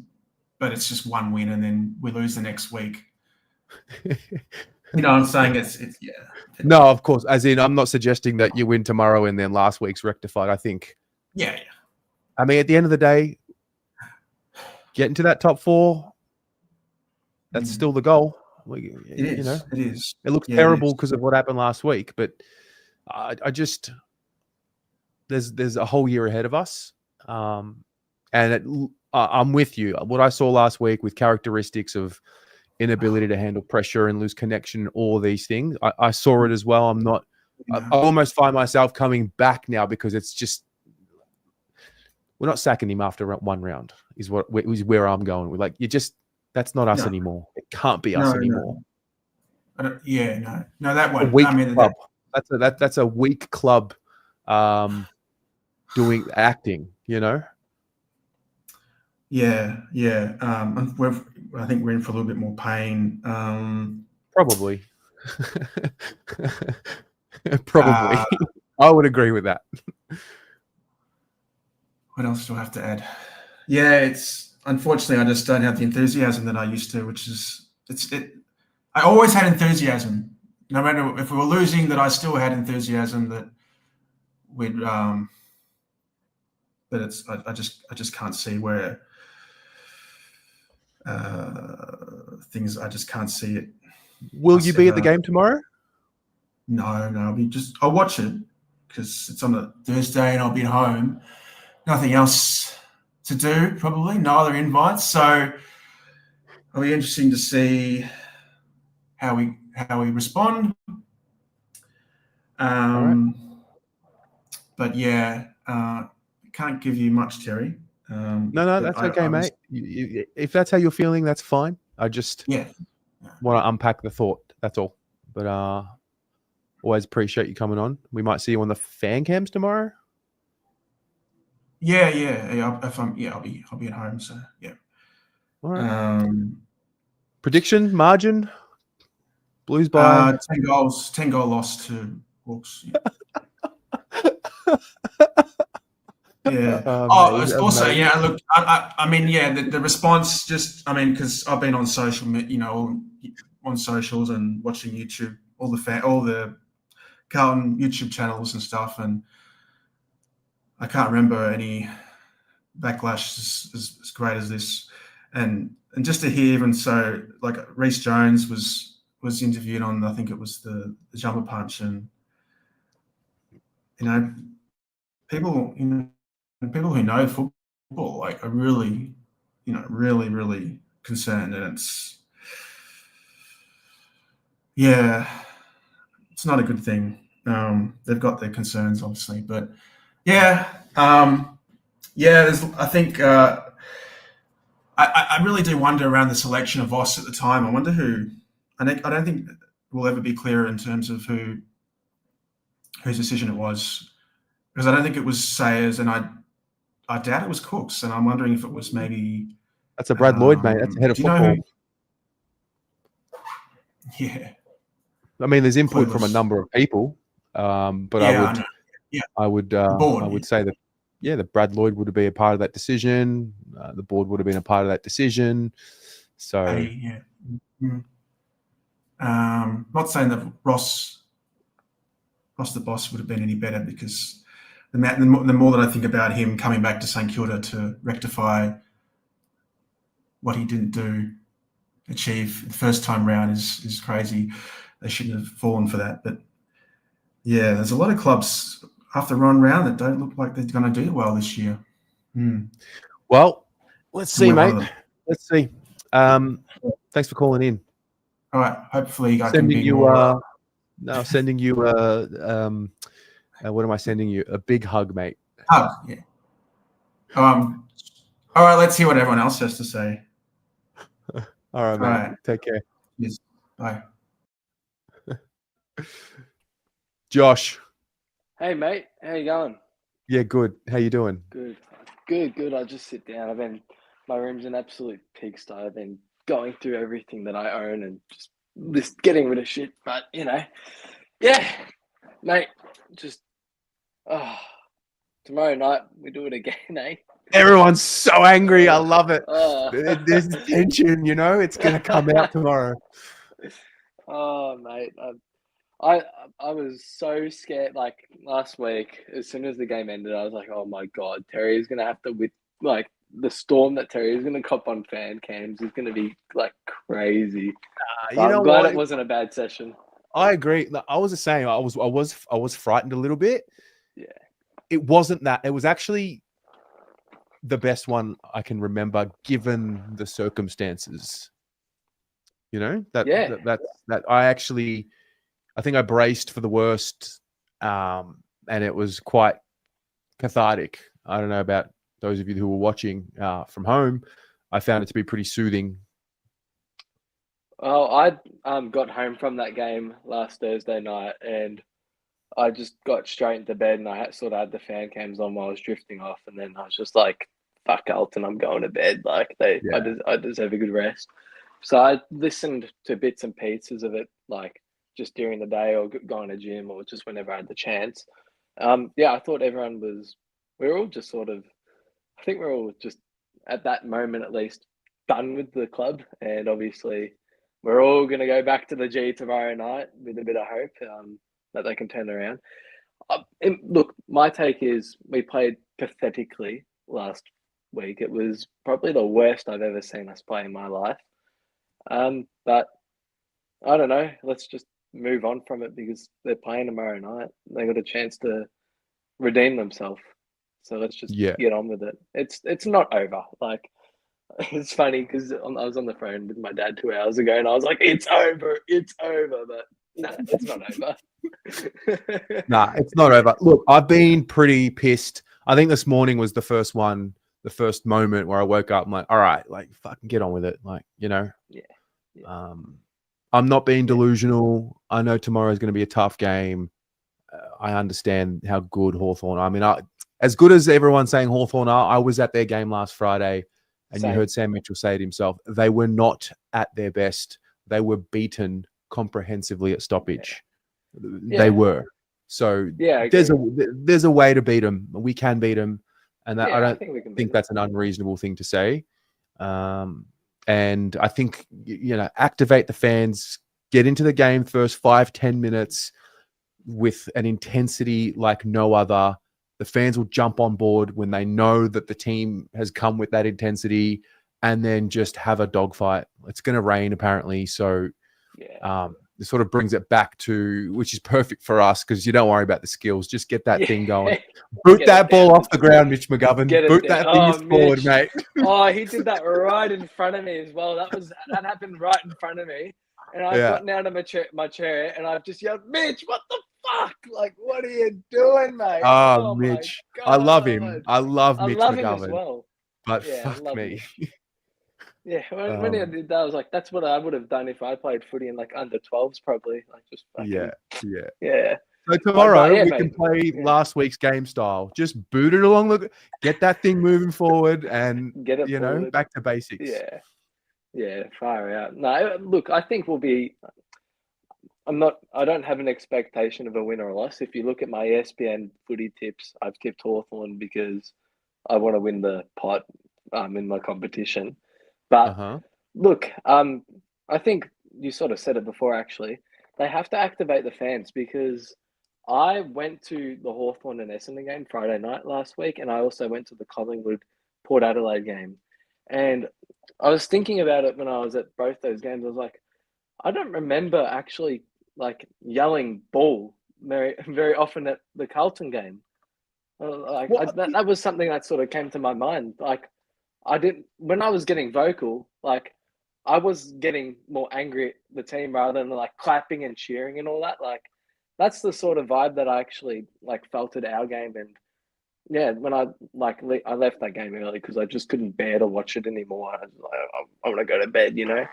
just one win, and then we lose the next week. You know what I'm saying? It's yeah. No, of course. As in, I'm not suggesting that you win tomorrow and then last week's rectified. I think. Yeah. I mean, at the end of the day, getting to that top 4, that's still the goal. It is. It is. It looks terrible because of what happened last week, but I just there's a whole year ahead of us, and I'm with you. What I saw last week with characteristics of inability to handle pressure and lose connection, all these things, I saw it as well. I almost find myself coming back now because it's just we're not sacking him after one round. Is where I'm going. We're like, that's not us anymore. It can't be us anymore. No, that one. Weak club. That's a weak club, doing acting. Yeah. I think we're in for a little bit more pain. Probably. Probably. I would agree with that. What else do I have to add? Yeah, it's unfortunately I just don't have the enthusiasm that I used to, which is I always had enthusiasm. No matter if we were losing, that I still had enthusiasm that we'd but it's I just can't see where things I just can't see it. Will you be at the game tomorrow? No, I'll watch it because it's on a Thursday and I'll be at home. Nothing else to do, probably. No other invites. So it'll be interesting to see how we respond. Right. But yeah, can't give you much, Terry. No, that's okay, mate. If that's how you're feeling, that's fine. I just want to unpack the thought. That's all. But always appreciate you coming on. We might see you on the fan cams tomorrow. Yeah. I'll be at home. So yeah. All right. Prediction margin. Blues by 10 goals. 10-goal loss to Hawks. Yeah. Also, yeah. Look, I mean, yeah. The response, because I've been on social, on socials and watching YouTube, all the Carlton YouTube channels and stuff, and I can't remember any backlash as great as this, and just to hear even so, like Reece Jones was interviewed on, I think it was the Jumper Punch, and people who know football are really, really concerned, and it's not a good thing. They've got their concerns, obviously, but yeah. I think I really do wonder around the selection of Voss at the time. I wonder who. I don't think we'll ever be clearer in terms of whose decision it was, because I don't think it was Sayers, and I doubt it was Cooks, and I'm wondering if it was maybe. That's a Brad Lloyd, mate. That's a head of football. Yeah. I mean, there's input from a number of people. But Yeah, I know. Yeah. I would board, I would say that that Brad Lloyd would be a part of that decision. The board would have been a part of that decision. So yeah. Mm. Not saying that Ross the boss would have been any better, because the more that I think about him coming back to St Kilda to rectify what he didn't achieve the first time round is crazy. They shouldn't have fallen for that. But yeah, there's a lot of clubs after one round that don't look like they're going to do well this year. Well, let's see, And we're one mate. of them. Let's see. Thanks for calling in. All right. Hopefully, I can Sending be you more. sending you what am I sending you? A big hug, mate. Hug. Yeah. All right. Let's hear what everyone else has to say. All right, mate. All right. Take care. Yes. Bye. Josh. Hey mate, how you going? Yeah, good. How you doing? Good. I just sit down. My room's an absolute pigsty. I've been going through everything that I own and just getting rid of shit. But yeah, mate. Just tomorrow night we do it again, eh? Everyone's so angry. I love it. Oh. There's tension, it's gonna come out tomorrow. Oh mate, I was so scared. Like last week, as soon as the game ended, I was like, "Oh my god, Terry is gonna have to the storm that Terry is gonna cop on fan cams is gonna be like crazy." I'm glad it wasn't a bad session. I agree. I was the same. I was frightened a little bit. Yeah. It wasn't that. It was actually the best one I can remember, given the circumstances. That I think I braced for the worst, and it was quite cathartic. I don't know about those of you who were watching from home. I found it to be pretty soothing. Oh, I got home from that game last Thursday night, and I just got straight into bed, and I sort of had the fan cams on while I was drifting off, and then I was just like, "Fuck Carlton, I'm going to bed." Like I deserve a good rest. So I listened to bits and pieces of it, like just during the day or going to gym or just whenever I had the chance. I thought we're all just sort of, I think we're all just at that moment at least done with the club, and obviously we're all going to go back to the G tomorrow night with a bit of hope that they can turn around. Look, my take is we played pathetically last week. It was probably the worst I've ever seen us play in my life. But I don't know. Let's just move on from it because they're playing tomorrow night. They got a chance to redeem themselves. So let's just get on with it. It's not over. Like, it's funny because I was on the phone with my dad 2 hours ago, and I was like, "It's over. But no, it's not over." Nah, it's not over. Look, I've been pretty pissed. I think this morning was the first moment where I woke up. I'm like, all right, like fucking get on with it. Like, Yeah. I'm not being delusional. I know tomorrow is going to be a tough game. I understand how good Hawthorn are. I mean, as good as everyone's saying Hawthorn are, I was at their game last Friday, and you heard Sam Mitchell say it himself. They were not at their best. They were beaten comprehensively at stoppage. Yeah. They were. So there's a way to beat them. We can beat them, and I don't think that's an unreasonable thing to say. And I think, activate the fans, get into the game first 5-10 minutes with an intensity like no other. The fans will jump on board when they know that the team has come with that intensity, and then just have a dogfight. It's going to rain apparently. So it sort of brings it back to, which is perfect for us because you don't worry about the skills. Just get that thing going. Boot that ball off the ground, Mitch McGovern. Boot that thing forward, mate. Oh, he did that right in front of me as well. That happened right in front of me. And I've gotten out of my chair and I've just yelled, "Mitch, what the fuck? Like, what are you doing, mate?" Oh, Mitch. I love him. I love Mitch McGovern. Him as well. But fuck me. Yeah, when he did that, I was like, that's what I would have done if I played footy in like under 12s, probably. Like just fucking, yeah. So tomorrow we can play last week's game style. Just boot it along, get that thing moving forward, and get it forward. Back to basics. Yeah, far out. No, look, I think I don't have an expectation of a win or a loss. If you look at my ESPN footy tips, I've tipped Hawthorn because I want to win the pot in my competition. But look, I think you sort of said it before, actually. They have to activate the fans because I went to the Hawthorn and Essendon game Friday night last week, and I also went to the Collingwood Port Adelaide game. And I was thinking about it when I was at both those games. I was like, I don't remember actually like yelling ball very, very often at the Carlton game. That was something that sort of came to my mind. Like, when I was getting vocal, like, I was getting more angry at the team rather than like clapping and cheering and all that. Like, that's the sort of vibe that I actually like felt at our game. And yeah, when I left that game early because I just couldn't bear to watch it anymore. I was like, I want to go to bed, you know.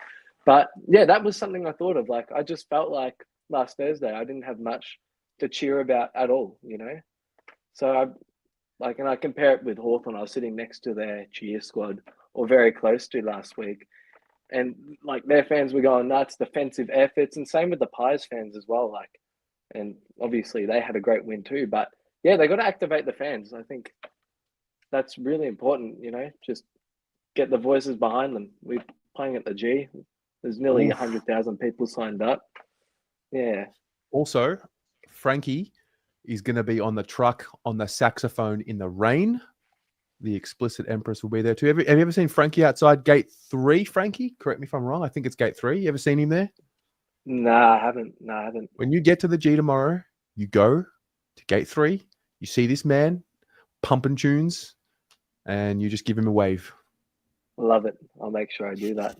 But yeah, that was something I thought of. Like, I just felt like last Thursday I didn't have much to cheer about at all, you know. So and I compare it with Hawthorn. I was sitting next to their cheer squad, or very close to last week, and like their fans were going nuts, defensive efforts, and same with the Pies fans as well. Like, and obviously they had a great win too. But yeah, they got to activate the fans. I think that's really important. You know, just get the voices behind them. We're playing at the G. There's nearly 100,000 people signed up. Yeah. Also, Frankie is going to be on the truck on the saxophone in the rain. The explicit Empress will be there too. Have you ever seen Frankie outside gate 3, Frankie? Correct me if I'm wrong. I think it's gate 3. You ever seen him there? Nah, I haven't. No, I haven't. When you get to the G tomorrow, you go to gate 3. You see this man pumping tunes, and you just give him a wave. Love it. I'll make sure I do that.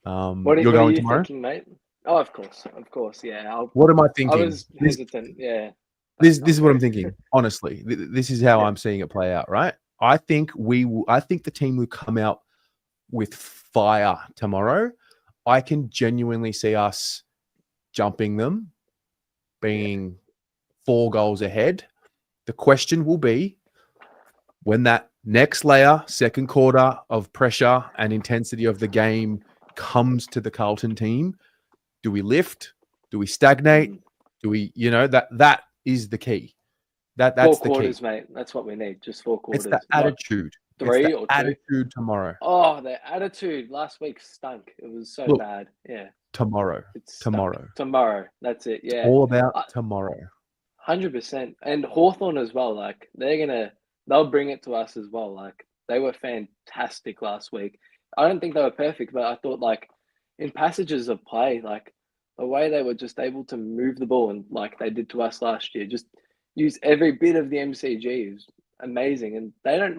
What are you tomorrow? thinking, mate? Oh, of course. Yeah. What am I thinking? I was hesitant. Yeah. This is what I'm thinking. Honestly, this is how I'm seeing it play out. Right? I think the team will come out with fire tomorrow. I can genuinely see us jumping them, being 4 goals ahead. The question will be when that next layer, second quarter of pressure and intensity of the game comes to the Carlton team. Do we lift? Do we stagnate? Do we, that is the key. That's 4 the quarters, key. mate. That's what we need. Just 4 quarters. It's the attitude. 3 it's the or 2. attitude tomorrow. Oh, the attitude last week stunk. It was so bad. Yeah. Tomorrow. Tomorrow. That's it. Yeah. It's all about tomorrow. 100%. And Hawthorn as well. Like, they'll bring it to us as well. Like, they were fantastic last week. I don't think they were perfect, but I thought, like, in passages of play, like, the way they were just able to move the ball and like they did to us last year, just use every bit of the MCG is amazing. And they don't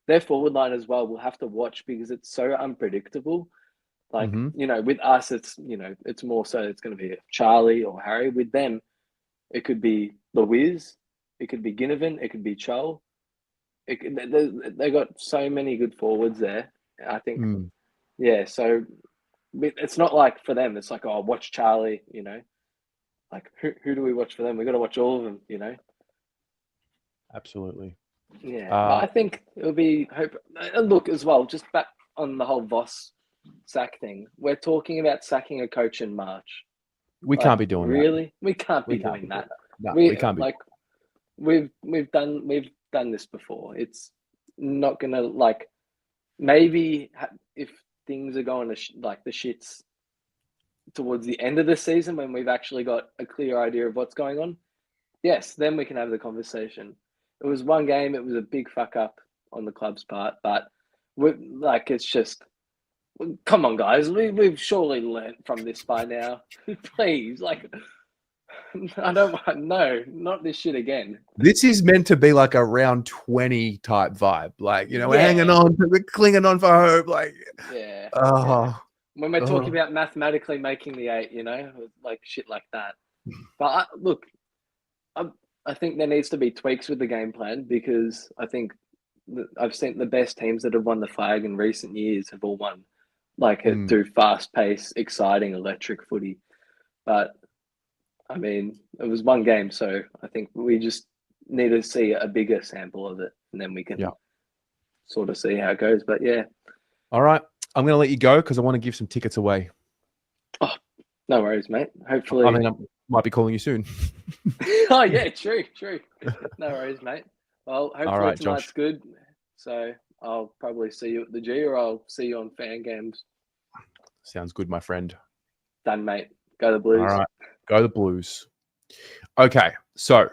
their forward line as well. We'll have to watch because it's so unpredictable. Like, with us, it's more so it's going to be Charlie or Harry. With them, it could be the Wiz, it could be Ginnivan, it could be Chol. They got so many good forwards there. I think, yeah. So it's not like for them. It's like, oh, watch Charlie. Like who do we watch for them? We got to watch all of them. Absolutely. Yeah, but I think it'll be look as well. Just back on the whole Voss sack thing. We're talking about sacking a coach in March. We can't be doing that. Really? We can't be doing that. No, we can't be. Like, we've done this before. It's not gonna maybe if things are going to the shits towards the end of the season when we've actually got a clear idea of what's going on. Yes, then we can have the conversation. It was one game. It was a big fuck up on the club's part, but it's just, come on, guys. We've surely learnt from this by now. Please, I don't want, no, not this shit again. This is meant to be like a round 20 type vibe. We're hanging on, we're clinging on for hope. When we're talking about mathematically making the 8, shit like that. But I think there needs to be tweaks with the game plan because I think I've seen the best teams that have won the flag in recent years have all won through fast-paced, exciting, electric footy. But I mean, it was one game, so I think we just need to see a bigger sample of it, and then we can sort of see how it goes. But yeah. All right. I'm going to let you go because I want to give some tickets away. Oh, No worries, mate. Hopefully. I mean, I might be calling you soon. Oh yeah, true. No worries, mate. Well, hopefully right, tonight's Josh. good. So I'll probably see you at the G, or I'll see you on Fan Games. Sounds good, my friend. Done, mate. Go the Blues. All right, go the Blues. Okay, so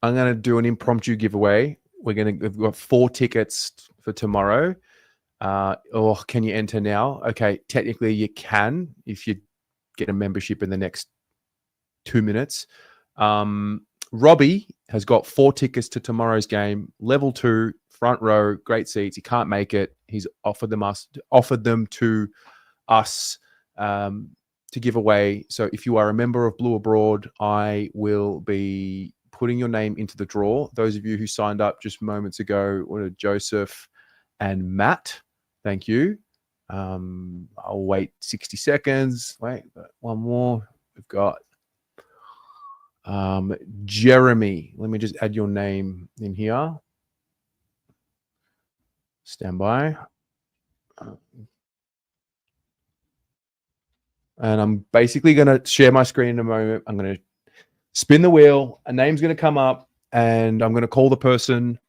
I'm going to do an impromptu giveaway. We've got 4 tickets for tomorrow. Or can you enter now? Okay, technically you can if you get a membership in the next 2 minutes. Robbie has got 4 tickets to tomorrow's game. Level 2, front row, great seats. He can't make it. He's offered them to us to give away. So if you are a member of Blue Abroad, I will be putting your name into the draw. Those of you who signed up just moments ago were Joseph and Matt. Thank you. I'll wait 60 seconds. Wait, one more. We've got Jeremy. Let me just add your name in here. Stand by. And I'm basically going to share my screen in a moment. I'm going to spin the wheel. A name's going to come up, and I'm going to call the person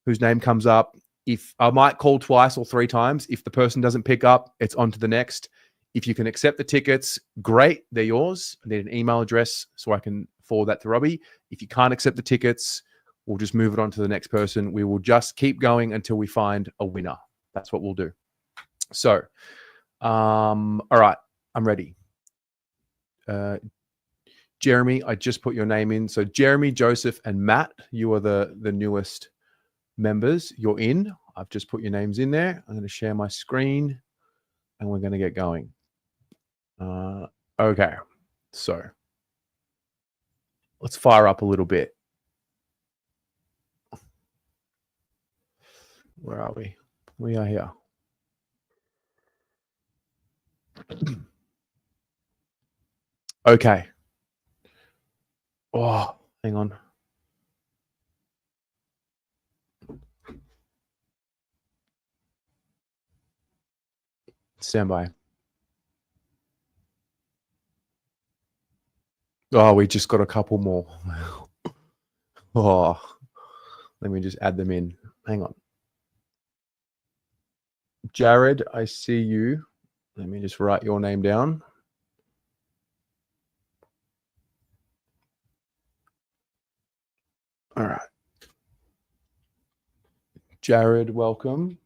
whose name comes up. If I might call twice or 3 times. If the person doesn't pick up, it's on to the next. If you can accept the tickets, great. They're yours. I need an email address so I can forward that to Robbie. If you can't accept the tickets, we'll just move it on to the next person. We will just keep going until we find a winner. That's what we'll do. So, all right. I'm ready. Jeremy, I just put your name in. So Jeremy, Joseph, and Matt, you are the newest members. You're in. I've just put your names in there. I'm going to share my screen, and we're going to get going. Okay. So let's fire up a little bit. Where are we? We are here. Okay. Oh, hang on. Stand by. Oh, we just got a couple more. Oh, let me just add them in. Hang on. Jared, I see you. Let me just write your name down. All right. Jared, welcome.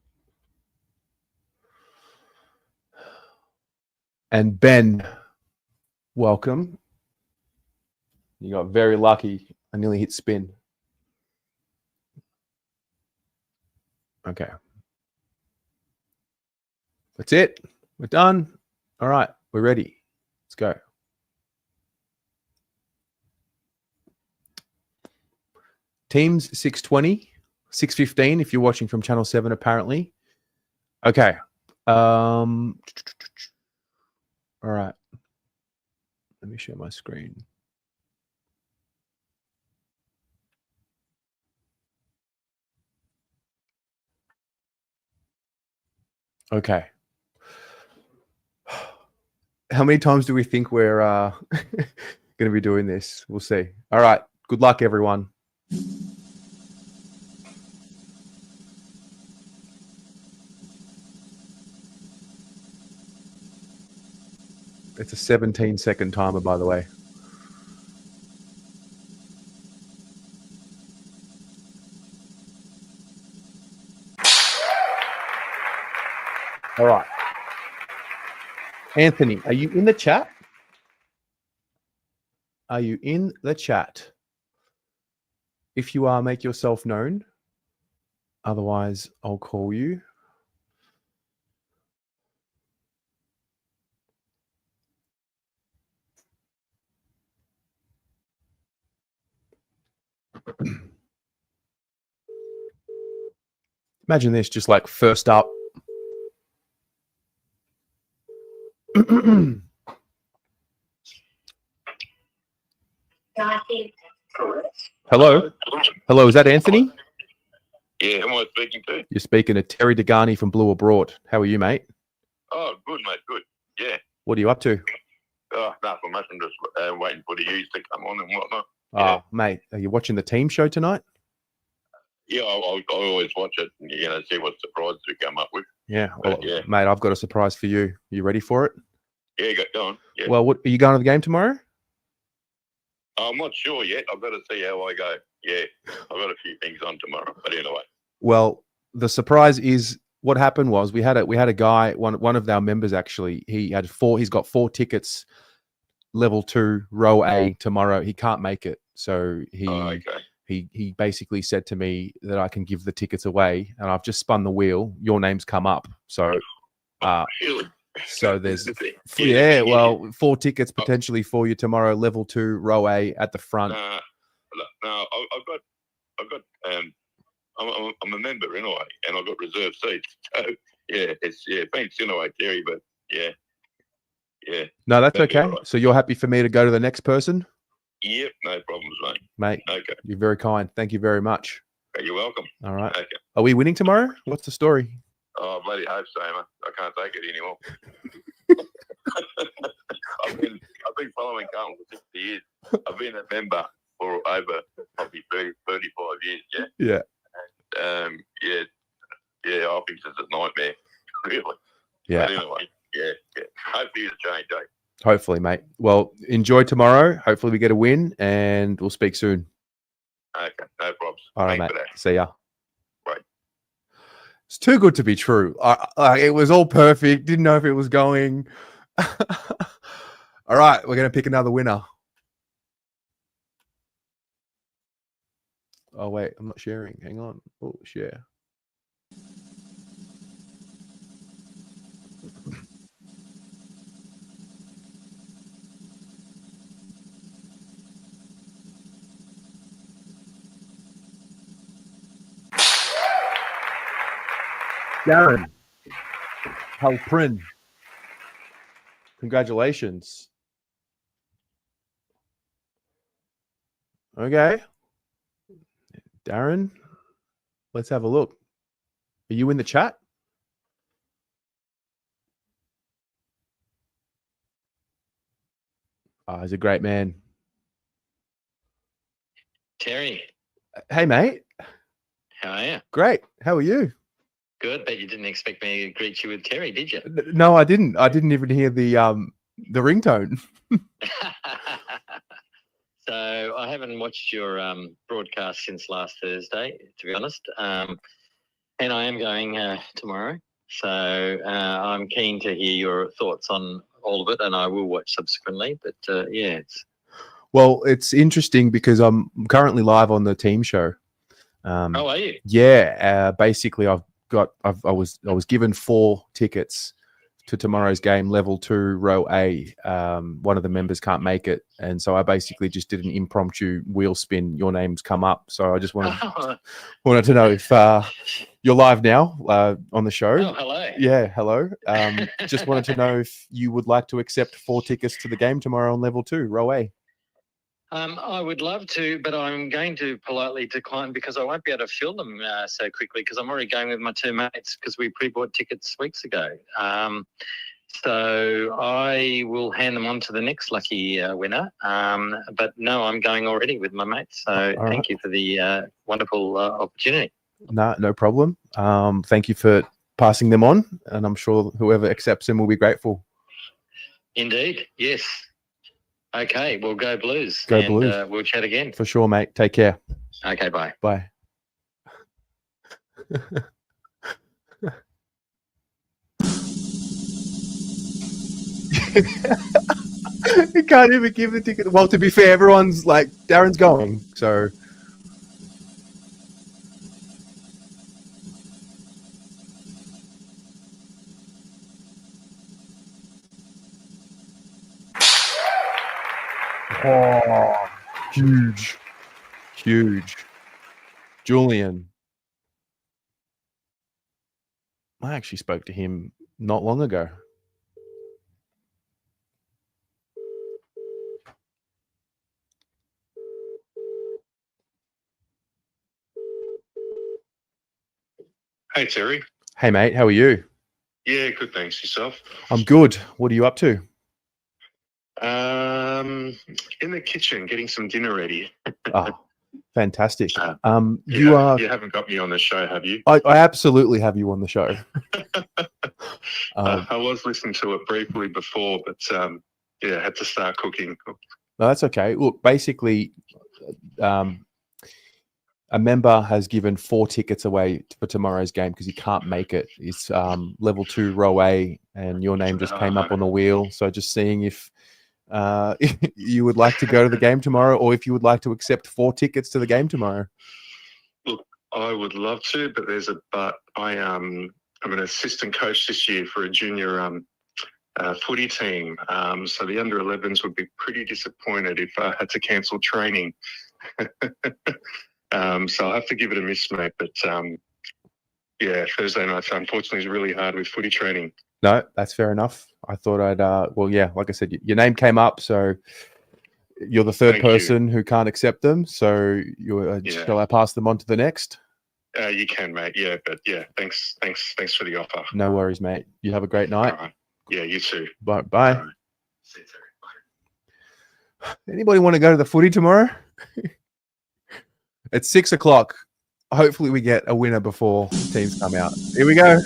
And Ben, welcome. You got very lucky. I nearly hit spin. Okay. That's it. We're done. All right. We're ready. Let's go. Teams 620, 615 if you're watching from Channel 7 apparently. Okay. All right. Let me share my screen. Okay. How many times do we think we're going to be doing this? We'll see. All right. Good luck, everyone. It's a 17-second timer, by the way. All right. Anthony, are you in the chat? Are you in the chat? If you are, make yourself known. Otherwise, I'll call you. Imagine this, just like first up. Hello? Hello, is that Anthony? Yeah, who am I speaking to? You're speaking to Terry Degani from Blue Abroad. How are you, mate? Oh, good, mate, good. Yeah. What are you up to? Oh, nothing much. I'm just waiting for the U's to come on and whatnot. Oh, mate, are you watching the team show tonight? Yeah, I always watch it and, see what surprises we come up with. Yeah, But, well, mate, I've got a surprise for you. You ready for it? Yeah, go on. Yeah. Well, what are you going to the game tomorrow? I'm not sure yet. I've got to see how I go. Yeah, I've got a few things on tomorrow. But anyway. Well, the surprise is what happened was we had a guy, one of our members actually. He's got 4 tickets, level 2, row A tomorrow. He can't make it, so he basically said to me that I can give the tickets away, and I've just spun the wheel. Your name's come up, so so there's 4 tickets potentially for you tomorrow, level 2, row A at the front. No, I've got I'm a member anyway, and I've got reserved seats. So thanks anyway, Terry, but yeah. No, that's okay. Right. So you're happy for me to go to the next person? Yep, no problems, mate. Mate, okay. You're very kind. Thank you very much. Okay, you're welcome. All right. Okay. Are we winning tomorrow? What's the story? Oh, bloody hope so, man. I can't take it anymore. I've been following Carlton for 60 years. I've been a member for over probably 30, 35 years, yeah? Yeah. And, I think it's a nightmare, really. Yeah. But anyway, yeah. Hopefully it'll change, eh? Hopefully, mate. Well, enjoy tomorrow. Hopefully we get a win, and we'll speak soon. Okay, no problems. All right, Thanks mate. for that. See ya. Right. It's too good to be true. It was all perfect. Didn't know if it was going. All right, we're going to pick another winner. Oh, wait, I'm not sharing. Hang on. Oh, share. Darren Halprin. Congratulations. Okay. Darren, let's have a look. Are you in the chat? Oh, he's a great man. Terry. Hey, mate. How are you? Great. How are you? Good, but you didn't expect me to greet you with Terry, did you? No, I didn't. I didn't even hear the ringtone. So I haven't watched your broadcast since last Thursday, to be honest. And I am going tomorrow. So I'm keen to hear your thoughts on all of it, and I will watch subsequently. But Well, it's interesting because I'm currently live on the team show. How are you? Yeah, basically I was given 4 tickets to tomorrow's game, level 2, row A. One of the members can't make it, and so I basically just did an impromptu wheel spin. Your name's come up, so I just wanted to know if you're live now on the show. Oh, hello. Yeah, hello. Just wanted to know if you would like to accept 4 tickets to the game tomorrow on level 2, row A. I would love to, but I'm going to politely decline because I won't be able to fill them so quickly because I'm already going with my 2 mates because we pre-bought tickets weeks ago. So I will hand them on to the next lucky winner. But no, I'm going already with my mates. So thank you for the wonderful opportunity. No problem. Thank you for passing them on, and I'm sure whoever accepts them will be grateful. Indeed, yes. Okay, well, go Blues. Go Blues. We'll chat again. For sure, mate. Take care. Okay, bye. Bye. You can't even give the ticket. Well, to be fair, everyone's like, Darren's going, so. Oh, huge. Julian. I actually spoke to him not long ago. Hey, Terry. Hey, mate. How are you? Yeah, good, thanks. Yourself? I'm good. What are you up to? In the kitchen, getting some dinner ready. Oh, fantastic. You You haven't got me on the show, have you? I absolutely have you on the show. I was listening to it briefly before, but I had to start cooking. No, that's okay. Look, basically, a member has given 4 tickets away for tomorrow's game because he can't make it. It's level 2 row A, and your name just came up on the wheel. So just seeing if you would like to go to the game tomorrow, or if you would like to accept 4 tickets to the game tomorrow. Look, I would love to, but there's a but. I'm an assistant coach this year for a junior footy team. So the under 11s would be pretty disappointed if I had to cancel training. So I'll have to give it a miss, mate. But Thursday night, unfortunately, is really hard with footy training. No, that's fair enough. I thought I'd, like I said, your name came up, so you're the third person who can't accept them. So shall I pass them on to the next? You can, mate. Yeah, but thanks for the offer. No worries, mate. You have a great night. All right. Yeah, you too. Bye. Right. See you later. Anybody want to go to the footy tomorrow? It's 6 o'clock. Hopefully we get a winner before teams come out. Here we go.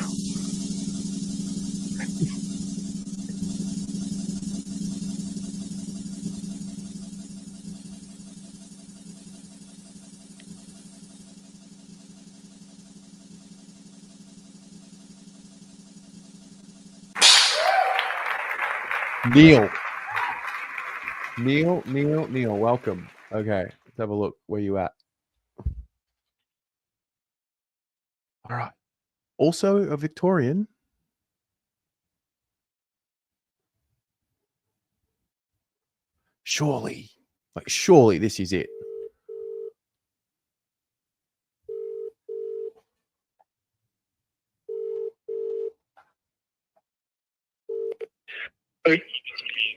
Neil, welcome. Okay, let's have a look. Where you at? All right. Also a Victorian. Surely this is it.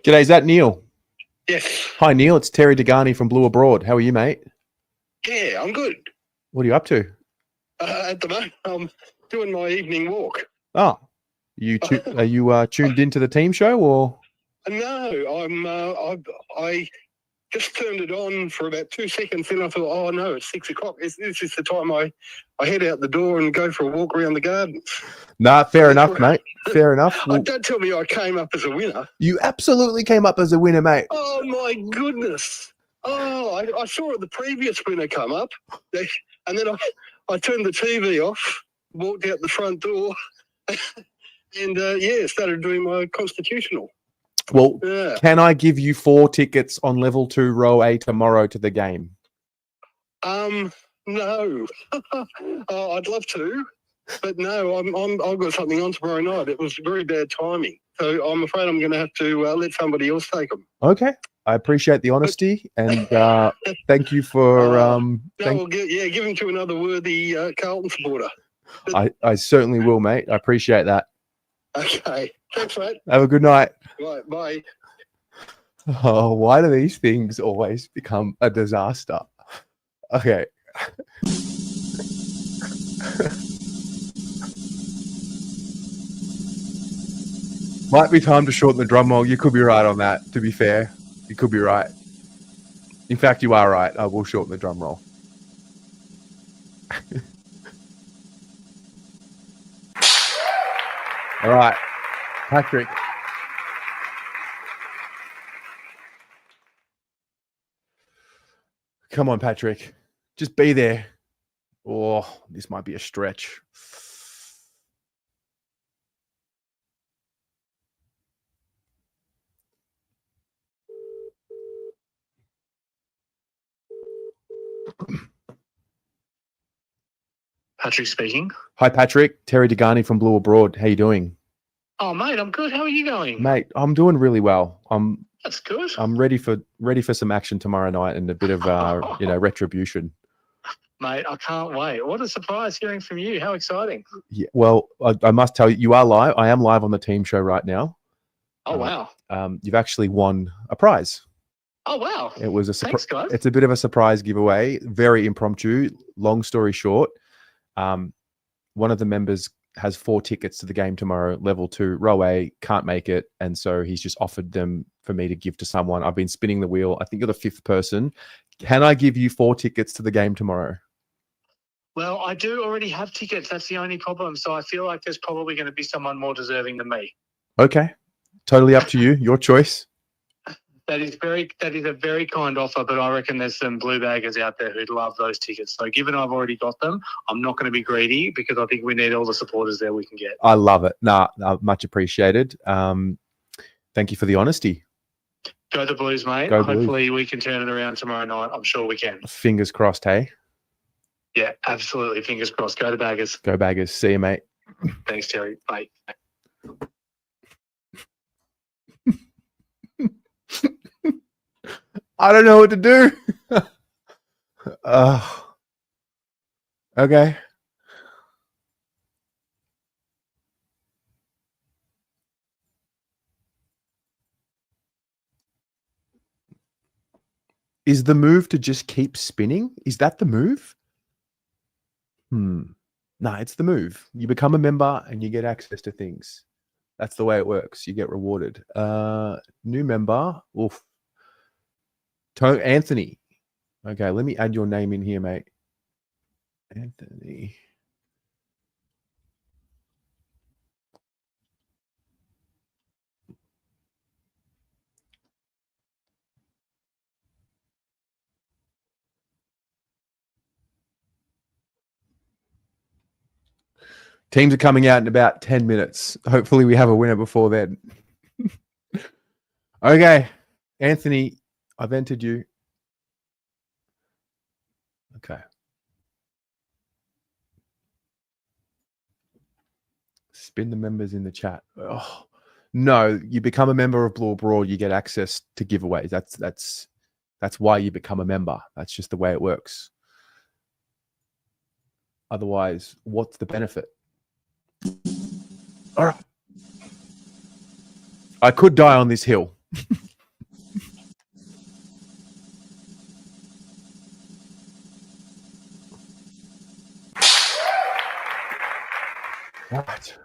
G'day, is that Neil? Yes. Hi, Neil. It's Terry Degani from Blue Abroad. How are you, mate? Yeah, I'm good. What are you up to? At the moment, I'm doing my evening walk. Oh, are you tuned into the team show or? No, I just turned it on for about 2 seconds, and I thought, oh no, it's 6 o'clock. This is the time I head out the door and go for a walk around the gardens. Nah, fair enough, mate. Fair enough. Well, don't tell me I came up as a winner. You absolutely came up as a winner, mate. Oh my goodness! Oh, I saw the previous winner come up, and then I turned the TV off, walked out the front door, and started doing my constitutional. Well, Can I give you 4 tickets on level 2 row A tomorrow to the game? No. Oh, I'd love to, but no, I've got something on tomorrow night. It was very bad timing, so I'm afraid I'm going to have to let somebody else take them. Okay, I appreciate the honesty, and thank you for. Give them to another worthy Carlton supporter. I certainly will, mate. I appreciate that. Okay, thanks, mate. Have a good night. Right, bye. Oh, why do these things always become a disaster? Okay. Might be time to shorten the drum roll. You could be right on that, to be fair. You could be right. In fact, you are right. I will shorten the drum roll. All right. Patrick. Come on, Patrick. Just be there. Oh, this might be a stretch. Patrick speaking. Hi, Patrick. Terry Degani from Blue Abroad. How you doing? Oh, mate, I'm good. How are you going? Mate, I'm doing really well. That's good. I'm ready for some action tomorrow night and a bit of retribution. Mate, I can't wait. What a surprise hearing from you. How exciting. Yeah, well, I must tell you, you are live. I am live on the team show right now. Oh, wow. You've actually won a prize. Oh, wow. It was a Thanks, guys. It's a bit of a surprise giveaway. Very impromptu. Long story short, one of the members has 4 tickets to the game tomorrow, level 2, row A, can't make it. And so he's just offered them for me to give to someone. I've been spinning the wheel. I think you're the 5th person. Can I give you 4 tickets to the game tomorrow? Well, I do already have tickets. That's the only problem. So I feel like there's probably going to be someone more deserving than me. Okay. Totally up to you. Your choice. That is a very kind offer, but I reckon there's some blue baggers out there who'd love those tickets. So given I've already got them, I'm not going to be greedy because I think we need all the supporters there we can get. I love it. Nah, much appreciated. Thank you for the honesty. Go the Blues, mate. Go Blues. Hopefully we can turn it around tomorrow night. I'm sure we can. Fingers crossed, hey? Yeah, absolutely. Fingers crossed. Go the Baggers. Go Baggers. See you, mate. Thanks, Terry. Bye. I don't know what to do. Okay. Is the move to just keep spinning? Is that the move? No, it's the move. You become a member and you get access to things. That's the way it works. You get rewarded. New member. Oof. Anthony. Okay, let me add your name in here, mate. Anthony. Teams are coming out in about 10 minutes. Hopefully we have a winner before then. Okay, Anthony, I've entered you. Okay. Spin the members in the chat. Oh, no, you become a member of Blue Abroad, you get access to giveaways. That's why you become a member. That's just the way it works. Otherwise, what's the benefit? All right. I could die on this hill. Right.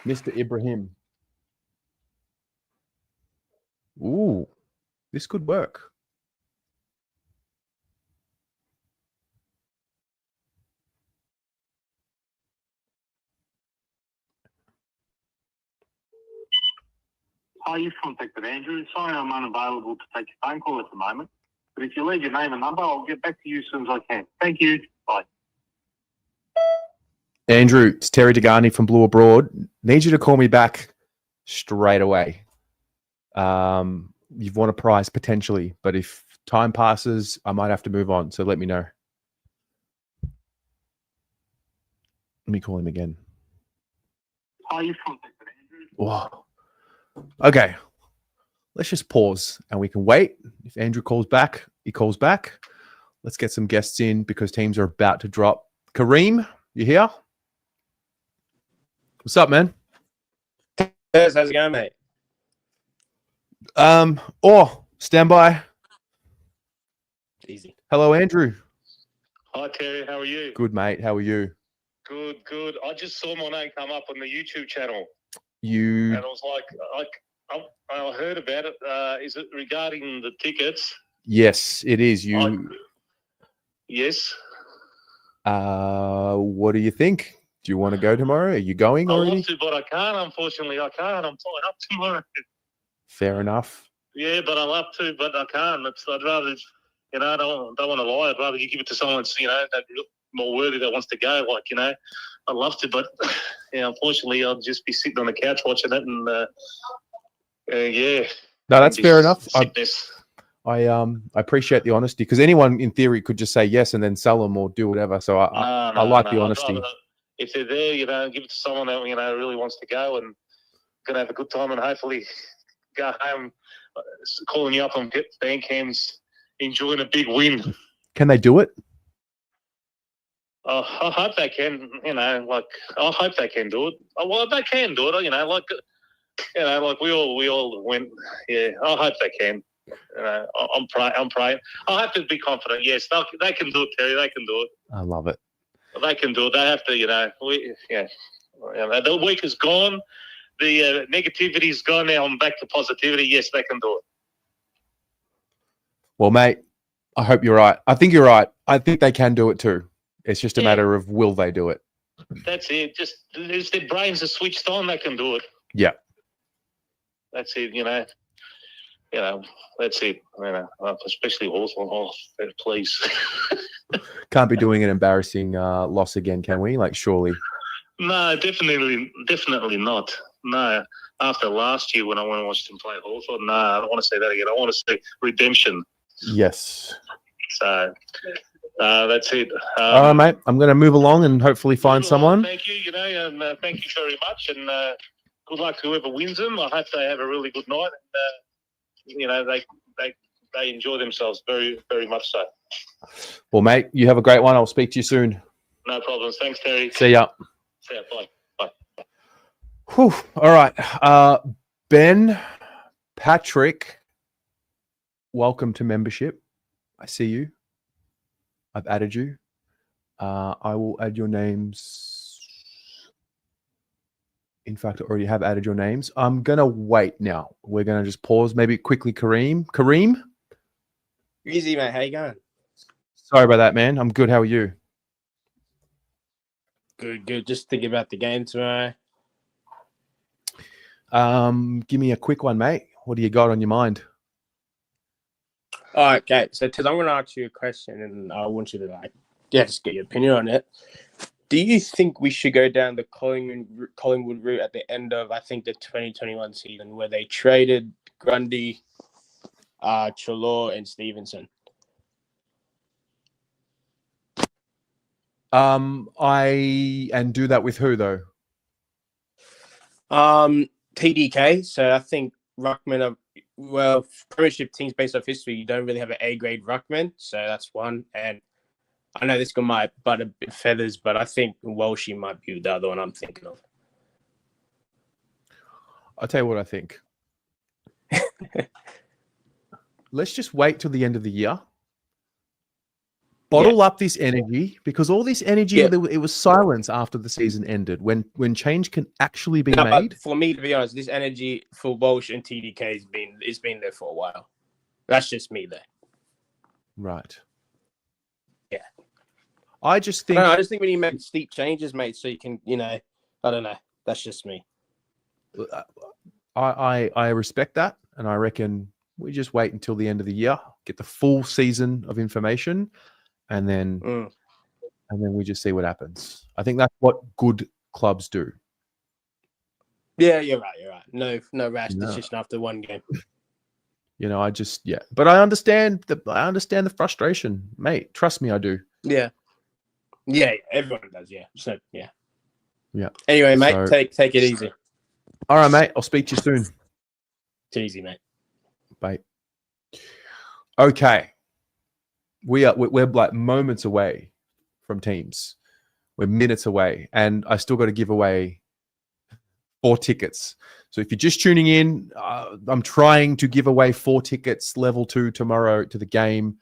Mr. Ibrahim. Ooh, this could work. Hi, you've contacted Andrew. Sorry I'm unavailable to take your phone call at the moment, but if you leave your name and number, I'll get back to you as soon as I can. Thank you. Bye. Andrew, it's Terry Degani from Blue Abroad. Need you to call me back straight away. You've won a prize potentially, but if time passes, I might have to move on. So let me know. Let me call him again. Hi, you've contacted Andrew. Whoa. Okay. Let's just pause and we can wait. If Andrew calls back, he calls back. Let's get some guests in because teams are about to drop. Kareem, you here? What's up, man? How's it going, mate? Stand by. Easy. Hello, Andrew. Hi, Terry. How are you? Good, mate. How are you? Good, good. I just saw my name come up on the YouTube channel, You. and I was like, I heard about it. Is it regarding the tickets? Yes, it is. You. Yes. What do you think? Do you want to go tomorrow? Are you going I already? want to, but I can't. Unfortunately, I can't. I'm tied up tomorrow. Fair enough. Yeah, but I love to, but I can't. I'd rather, I don't want to lie. I'd rather you give it to someone that's, that more worthy that wants to go. Like, I'd love to, but yeah, unfortunately, I'll just be sitting on the couch watching it, and yeah. No, that's fair enough. Sickness. I appreciate the honesty because anyone in theory could just say yes and then sell them or do whatever. So I like the honesty. If they're there, give it to someone that really wants to go and gonna have a good time and hopefully go home calling you up on Bandcamps, enjoying a big win. Can they do it? I hope they can. I hope they can do it. Well, they can do it. Like we all went. Yeah, I hope they can. I'm praying. I have to be confident. Yes, they can do it, Terry. They can do it. I love it. They can do it. They have to, the week is gone. The negativity is gone. Now I'm back to positivity. Yes, they can do it. Well, mate, I hope you're right. I think you're right. I think they can do it too. It's just a matter of will they do it. That's it. Just if their brains are switched on, they can do it. Yeah. That's it. That's it. Especially Hawthorn. Oh, please. Can't be doing an embarrassing loss again, can we? Like, surely. No, definitely not. No. After last year when I went and watched him play Hawthorn, no, I don't want to see that again. I want to see redemption. Yes. So that's it. All right, mate. I'm going to move along and hopefully find someone. Thank you. And thank you very much. And good luck to whoever wins them. I hope they have a really good night. And they enjoy themselves very, very much so. Well, mate, you have a great one. I'll speak to you soon. No problems. Thanks, Terry. See ya. See ya. Bye. Bye. Whew. All right. Ben, Patrick, welcome to membership. I see you. I've added you. I will add your names. In fact, I already have added your names. I'm going to wait now. We're going to just pause. Maybe quickly, Kareem. Kareem? Easy, mate. How you going? Sorry about that, man. I'm good. How are you? Good. Just thinking about the game tomorrow. Give me a quick one, mate. What do you got on your mind? All right, okay. So, Tiz, I'm going to ask you a question, and I want you to just get your opinion on it. Do you think we should go down the Collingwood route at the end of, I think, the 2021 season, where they traded Grundy, Chalor, and Stevenson? And do that with who though? TDK. So I think Ruckman premiership teams based off history, you don't really have an A-grade Ruckman. So that's one. And I know this guy might butt a bit feathers, but I think Walshy might be the other one I'm thinking of. I'll tell you what I think. Let's just wait till the end of the year. Bottle up this energy, because all this energy, it was silence after the season ended. When change can actually be made. For me, to be honest, this energy for Walsh and TDK has been there for a while. That's just me there. Right. Yeah. I just think when you make steep changes, mate, so you can, I don't know. That's just me. I respect that, and I reckon we just wait until the end of the year, get the full season of information. And then we just see what happens. I think that's what good clubs do. Yeah, you're right. No rash decision after one game. But I understand the frustration, mate. Trust me, I do. Yeah, everyone does. Yeah. So yeah. Anyway, mate, take it easy. All right, mate. I'll speak to you soon. It's easy, mate. Bye. Okay. We're like moments away from teams. We're minutes away, and I still got to give away 4 tickets. So if you're just tuning in, I'm trying to give away 4 tickets, level 2 tomorrow to the game.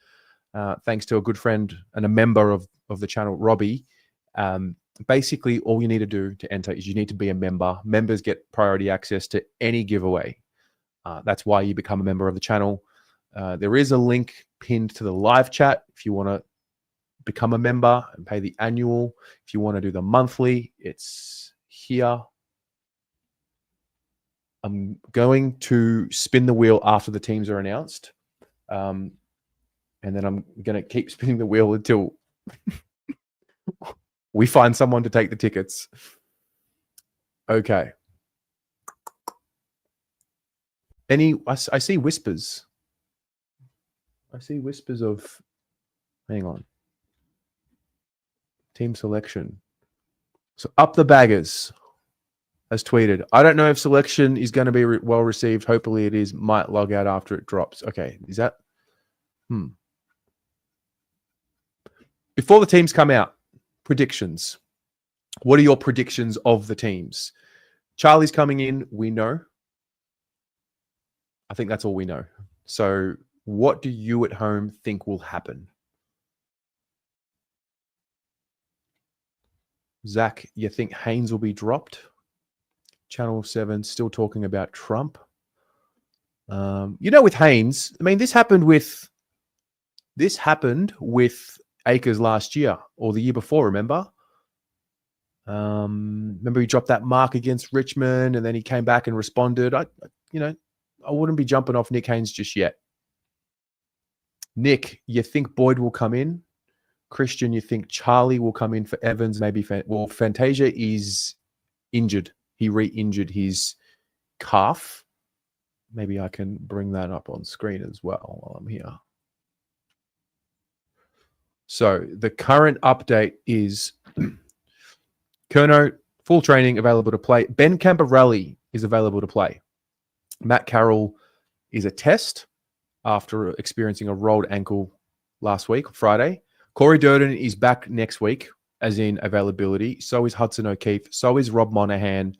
Thanks to a good friend and a member of the channel, Robbie. Basically, all you need to do to enter is you need to be a member. Members get priority access to any giveaway. That's why you become a member of the channel. There is a link pinned to the live chat if you want to become a member and pay the annual. If you want to do the monthly, it's here. I'm going to spin the wheel after the teams are announced. And then I'm going to keep spinning the wheel until we find someone to take the tickets. Okay. I see whispers. I see whispers of, hang on, team selection. So Up the Baggers has tweeted, I don't know if selection is going to be well received. Hopefully it is. Might log out after it drops. Okay, is that? Before the teams come out, predictions. What are your predictions of the teams? Charlie's coming in, we know. I think that's all we know. So what do you at home think will happen? Zach, you think Haynes will be dropped? Channel 7 still talking about Trump. With Haynes, I mean, this happened with Akers last year or the year before, remember? Remember he dropped that mark against Richmond and then he came back and responded. I wouldn't be jumping off Nick Haynes just yet. Nick, you think Boyd will come in? Christian, you think Charlie will come in for Evans? Maybe Fantasia is injured. He re-injured his calf. Maybe I can bring that up on screen as well while I'm here. So the current update is Curnow, full training, available to play. Ben Camporelli is available to play. Matt Carroll is a test after experiencing a rolled ankle last week, Friday. Corey Durden is back next week, as in availability. So is Hudson O'Keefe. So is Rob Monahan.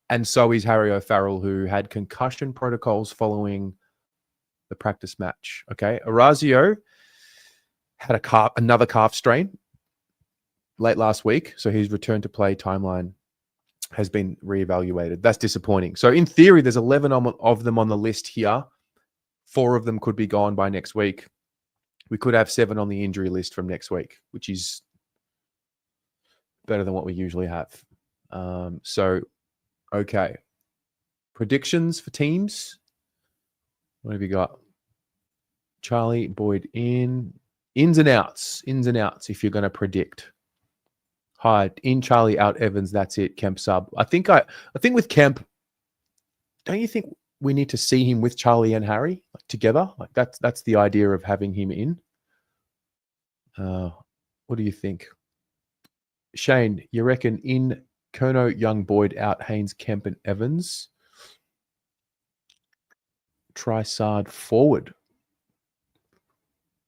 And so is Harry O'Farrell, who had concussion protocols following the practice match. Okay. Orazio had another calf strain late last week. So his return to play timeline has been reevaluated. That's disappointing. So in theory, there's 11 of them on the list here. 4 of them could be gone by next week. We could have 7 on the injury list from next week, which is better than what we usually have. Okay. Predictions for teams. What have you got? Charlie, Boyd in. Ins and outs. If you're going to predict. Hyde in, Charlie out, Evans. That's it. Kemp sub. I think with Kemp, don't you think we need to see him with Charlie and Harry together? Like that's the idea of having him in. What do you think? Shane, you reckon in Curnow, Young, Boyd out, Haynes, Kemp and Evans? Trisard forward.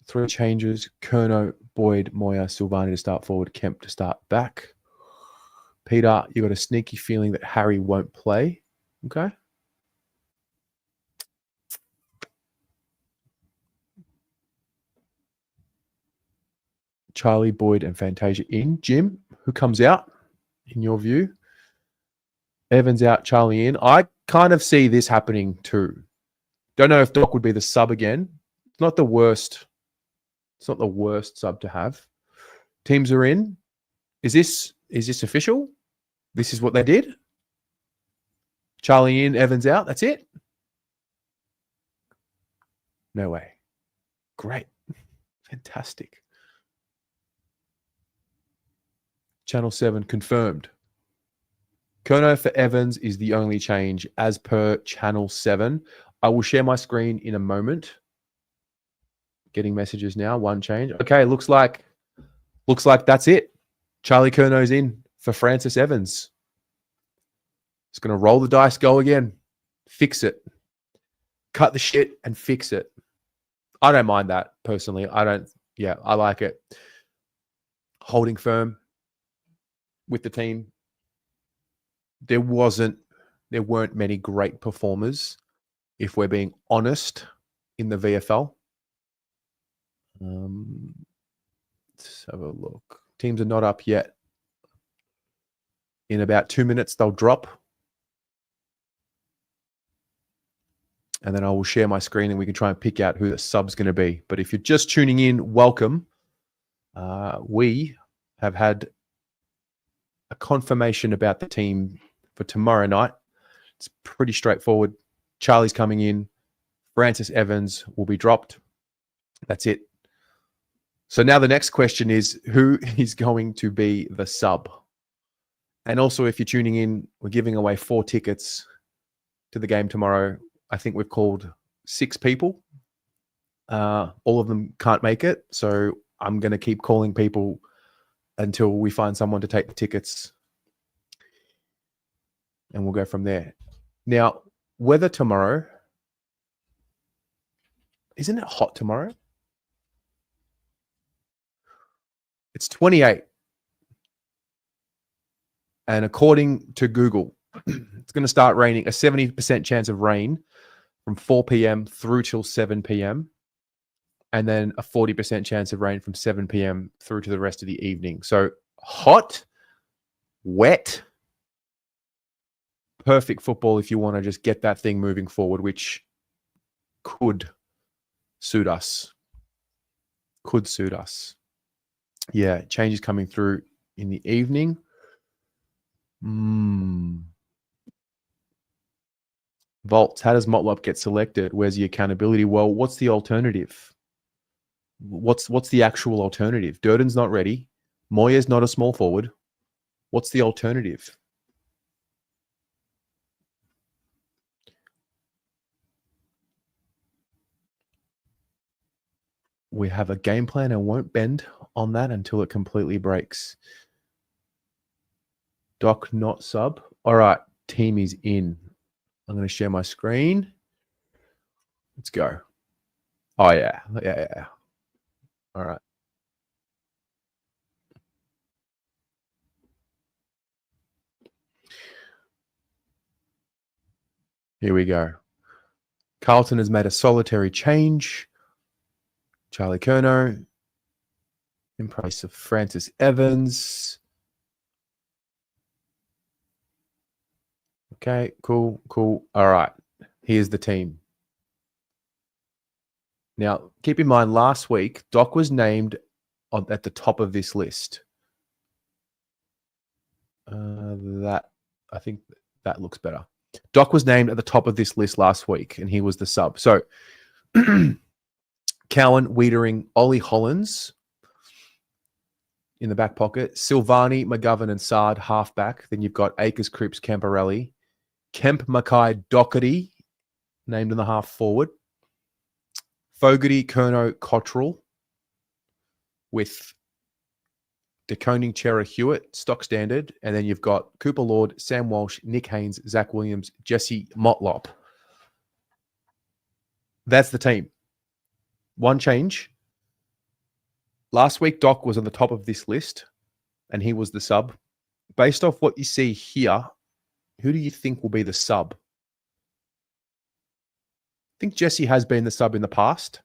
3 changes. Curnow, Boyd, Moya, Silvani to start forward, Kemp to start back. Peter, you got a sneaky feeling that Harry won't play. Okay. Charlie, Boyd and Fantasia in. Jim, who comes out in your view? Evans out, Charlie in. I kind of see this happening too. Don't know if Doc would be the sub again. It's not the worst. It's not the worst sub to have. Teams are in. Is this official? This is what they did? Charlie in, Evans out. That's it? No way. Great. Fantastic. Channel 7 confirmed. Curnow for Evans is the only change as per Channel 7. I will share my screen in a moment. Getting messages now. 1 change. Okay, looks like that's it. Charlie Curnow's in for Francis Evans. It's going to roll the dice, go again. Fix it. Cut the shit and fix it. I don't mind that personally. I like it. Holding firm with the team. There weren't many great performers, if we're being honest, in the VFL. Let's have a look. Teams are not up yet. In about 2 minutes, they'll drop. And then I will share my screen and we can try and pick out who the sub's going to be. But if you're just tuning in, welcome. We have had a confirmation about the team for tomorrow night. It's pretty straightforward. Charlie's coming in. Francis Evans will be dropped. That's it. So now the next question is, who is going to be the sub? And also, if you're tuning in, we're giving away 4 tickets to the game tomorrow. I think we've called 6 people. All of them can't make it. So I'm going to keep calling people until we find someone to take the tickets. And we'll go from there. Now, weather tomorrow. Isn't it hot tomorrow? It's 28. And according to Google, it's going to start raining, a 70% chance of rain from 4 p.m. through till 7 p.m. And then a 40% chance of rain from 7 p.m. through to the rest of the evening. So hot, wet. Perfect football if you want to just get that thing moving forward, which could suit us. Could suit us. Yeah, changes coming through in the evening. Volts, how does Motlop get selected? Where's the accountability? Well, what's the alternative? What's the actual alternative? Durden's not ready. Moya's not a small forward. What's the alternative? We have a game plan and won't bend on that until it completely breaks. Doc not sub. All right, team is in. I'm going to share my screen. Let's go. Oh, yeah. Yeah. All right. Here we go. Carlton has made a solitary change. Charlie Curnow in place of Francis Evans. Okay, cool. All right. Here's the team. Now, keep in mind, last week, Doc was named at the top of this list. I think that looks better. Doc was named at the top of this list last week, and he was the sub. So, Cowan, Wiedering, Ollie Hollins in the back pocket, Silvani, McGovern, and Sard halfback. Then you've got Akers, Cripps, Camporelli, Kemp, Mackay, Doherty named in the half forward, Fogarty, Curnow, Cottrell with DeConing, Chera, Hewitt, stock standard. And then you've got Cooper Lord, Sam Walsh, Nick Haynes, Zach Williams, Jesse Motlop. That's the team. One change. Last week, Doc was on the top of this list, and he was the sub. Based off what you see here, who do you think will be the sub? I think Jesse has been the sub in the past.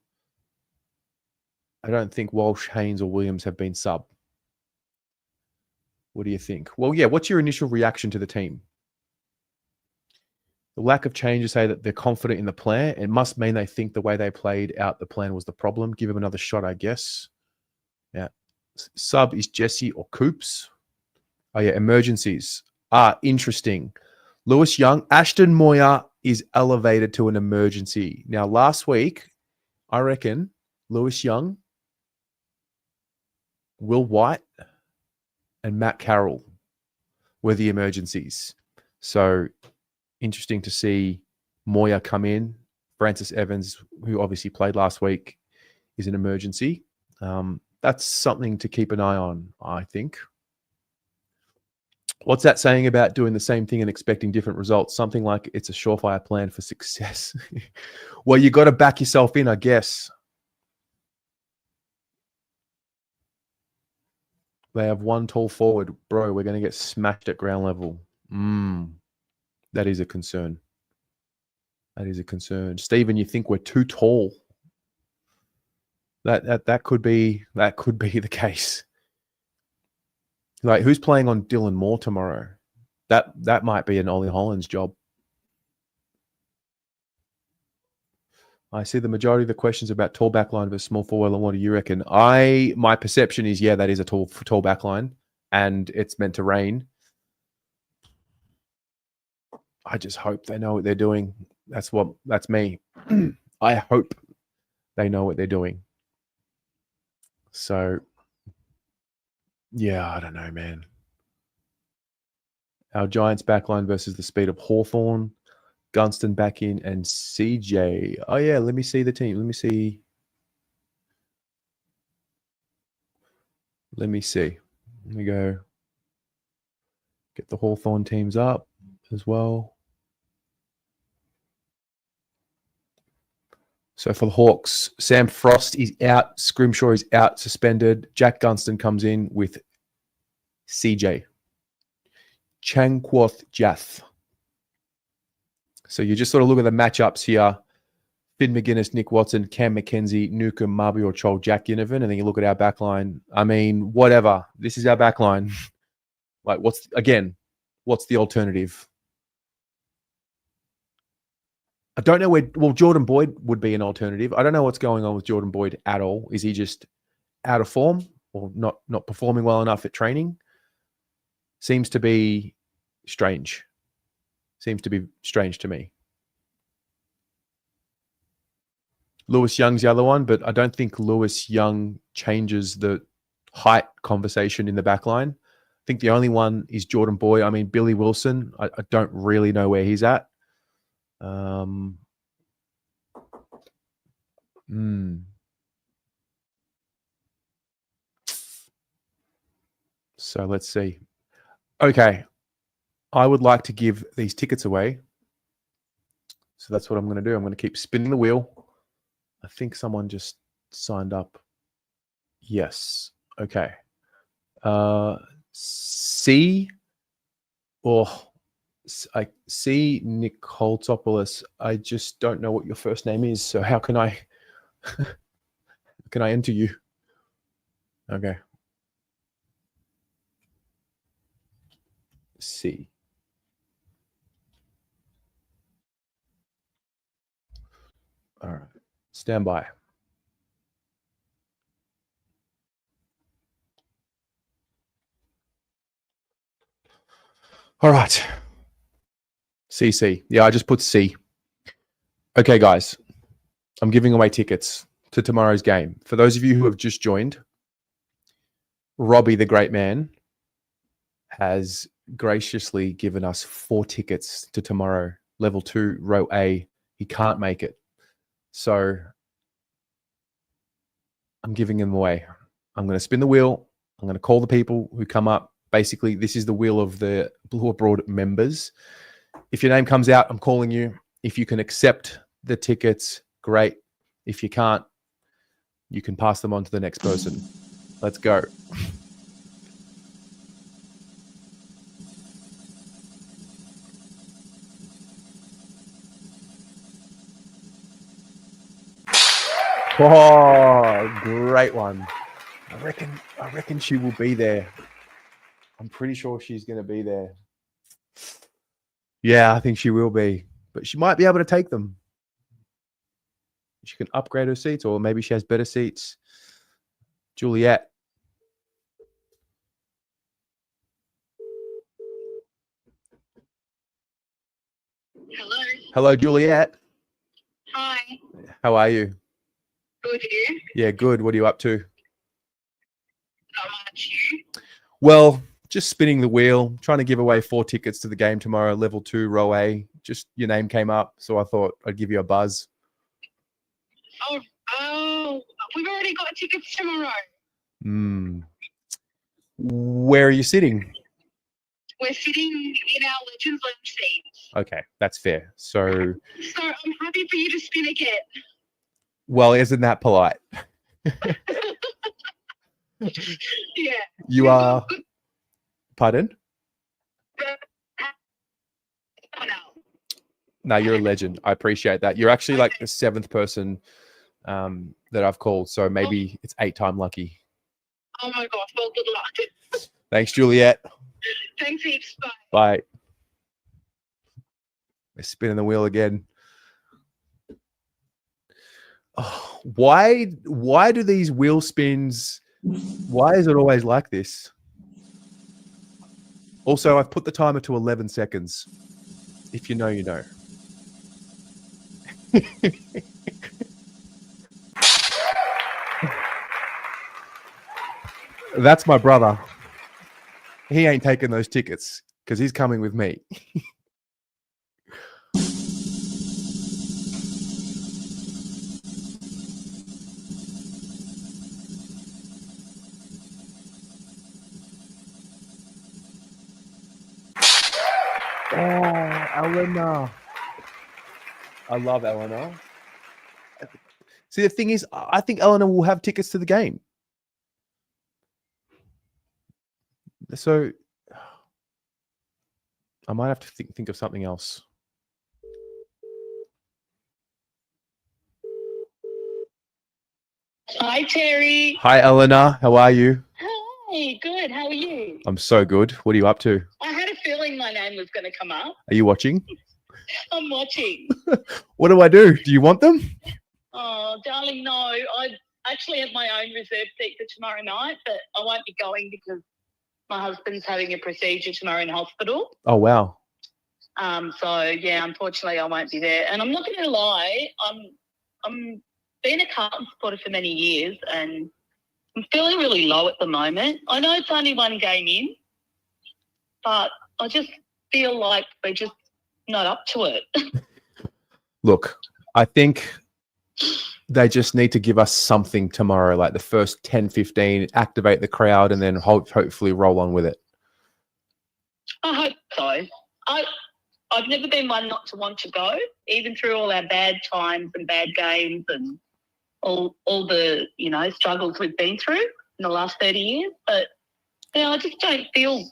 I don't think Walsh, Haynes, or Williams have been sub. What do you think? Well, yeah, what's your initial reaction to the team? The lack of changes say that they're confident in the plan. It must mean they think the way they played out the plan was the problem. Give him another shot, I guess. Yeah. Sub is Jesse or Coops. Oh, yeah, emergencies. Interesting. Lewis Young, Ashton Moya is elevated to an emergency. Now, last week, I reckon Lewis Young, Will White, and Matt Carroll were the emergencies. So interesting to see Moya come in. Francis Evans, who obviously played last week, is an emergency. That's something to keep an eye on, I think. What's that saying about doing the same thing and expecting different results? Something like it's a surefire plan for success. Well, you got to back yourself in, I guess. They have one tall forward. Bro, we're going to get smashed at ground level. That is a concern. That is a concern. Stephen, you think we're too tall? That could be the case. Like, who's playing on Dylan Moore tomorrow? That might be an Ollie Hollins job. I see the majority of the questions about tall backline versus small forward. And what do you reckon? My perception is, yeah, that is a tall backline, and it's meant to rain. I just hope they know what they're doing. That's me. I hope they know what they're doing. So, yeah, I don't know, man. Our Giants backline versus the speed of Hawthorn. Gunston back in and CJ. Oh, yeah, let me see the team. Let me see. Let me go get the Hawthorn teams up as well. So for the Hawks, Sam Frost is out. Scrimshaw is out, suspended. Jack Gunston comes in with CJ. Changquoth Jath. So you just sort of look at the matchups here. Finn McGuinness, Nick Watson, Cam McKenzie, Nuka, Marby or Chol, Jack Ginnivan. And then you look at our backline. I mean, whatever. This is our backline. Like, what's the alternative? I don't know where. Well, Jordan Boyd would be an alternative. I don't know what's going on with Jordan Boyd at all. Is he just out of form or not performing well enough at training? Seems to be strange. Seems to be strange to me. Lewis Young's the other one, but I don't think Lewis Young changes the height conversation in the back line. I think the only one is Jordan Boyd. I mean, Billy Wilson, I don't really know where he's at. So let's see. Okay. I would like to give these tickets away. So that's what I'm going to do. I'm going to keep spinning the wheel. I think someone just signed up. Yes. Okay. C Nicoltopoulos. I just don't know what your first name is. So how can I enter you? Okay. C. All right. Stand by. All right. CC. Yeah, I just put C. Okay, guys. I'm giving away tickets to tomorrow's game. For those of you who have just joined, Robbie, the great man, has graciously given us 4 tickets to tomorrow, level 2, row A. He can't make it. So I'm giving them away. I'm going to spin the wheel. I'm going to call the people who come up. Basically, this is the wheel of the Blue Abroad members. If your name comes out, I'm calling you. If you can accept the tickets, great. If you can't, you can pass them on to the next person. Let's go. Oh, great one. I reckon she will be there. I'm pretty sure she's going to be there. Yeah, I think she will be. But she might be able to take them. She can upgrade her seats, or maybe she has better seats. Juliet. Hello. Hello, Juliet. Hi. How are you? Good, you? Yeah, good. What are you up to? Not much, you? Well, just spinning the wheel, trying to give away 4 tickets to the game tomorrow, level 2, row A. Just your name came up, so I thought I'd give you a buzz. Oh, we've already got tickets tomorrow. Where are you sitting? We're sitting in our Legends Lounge seats. Okay, that's fair. So, So I'm happy for you to spin again. well, isn't that polite? Yeah. You are. Pardon? No, you're a legend. I appreciate that. You're actually like the 7th person that I've called, so maybe it's 8-time lucky. Oh my gosh, well, good luck. Thanks, Juliet. Thanks heaps. Bye. Bye. We're spinning the wheel again. Oh, why do these wheel spins? Why is it always like this? Also, I've put the timer to 11 seconds. If you know, you know. That's my brother. He ain't taking those tickets because he's coming with me. Oh, Eleanor. I love Eleanor. See, the thing is, I think Eleanor will have tickets to the game. So I might have to think of something else. Hi, Terry. Hi, Eleanor. How are you? Hey, good. How are you? I'm so good. What are you up to? I had a feeling my name was going to come up. Are you watching? I'm watching. What do I do? Do you want them? Oh, darling, no. I actually have my own reserve seat for tomorrow night, but I won't be going because my husband's having a procedure tomorrow in hospital. Oh, wow. So yeah, unfortunately, I won't be there. And I'm not going to lie, I'm been a Carlton supporter for many years, and I'm feeling really low at the moment. I know it's only one game in, but I just feel like we're just not up to it. Look, I think they just need to give us something tomorrow, like the first 10, 15, activate the crowd, and then hopefully roll on with it. I hope so. I've never been one not to want to go, even through all our bad times and bad games and all the, struggles we've been through in the last 30 years. But, I just don't feel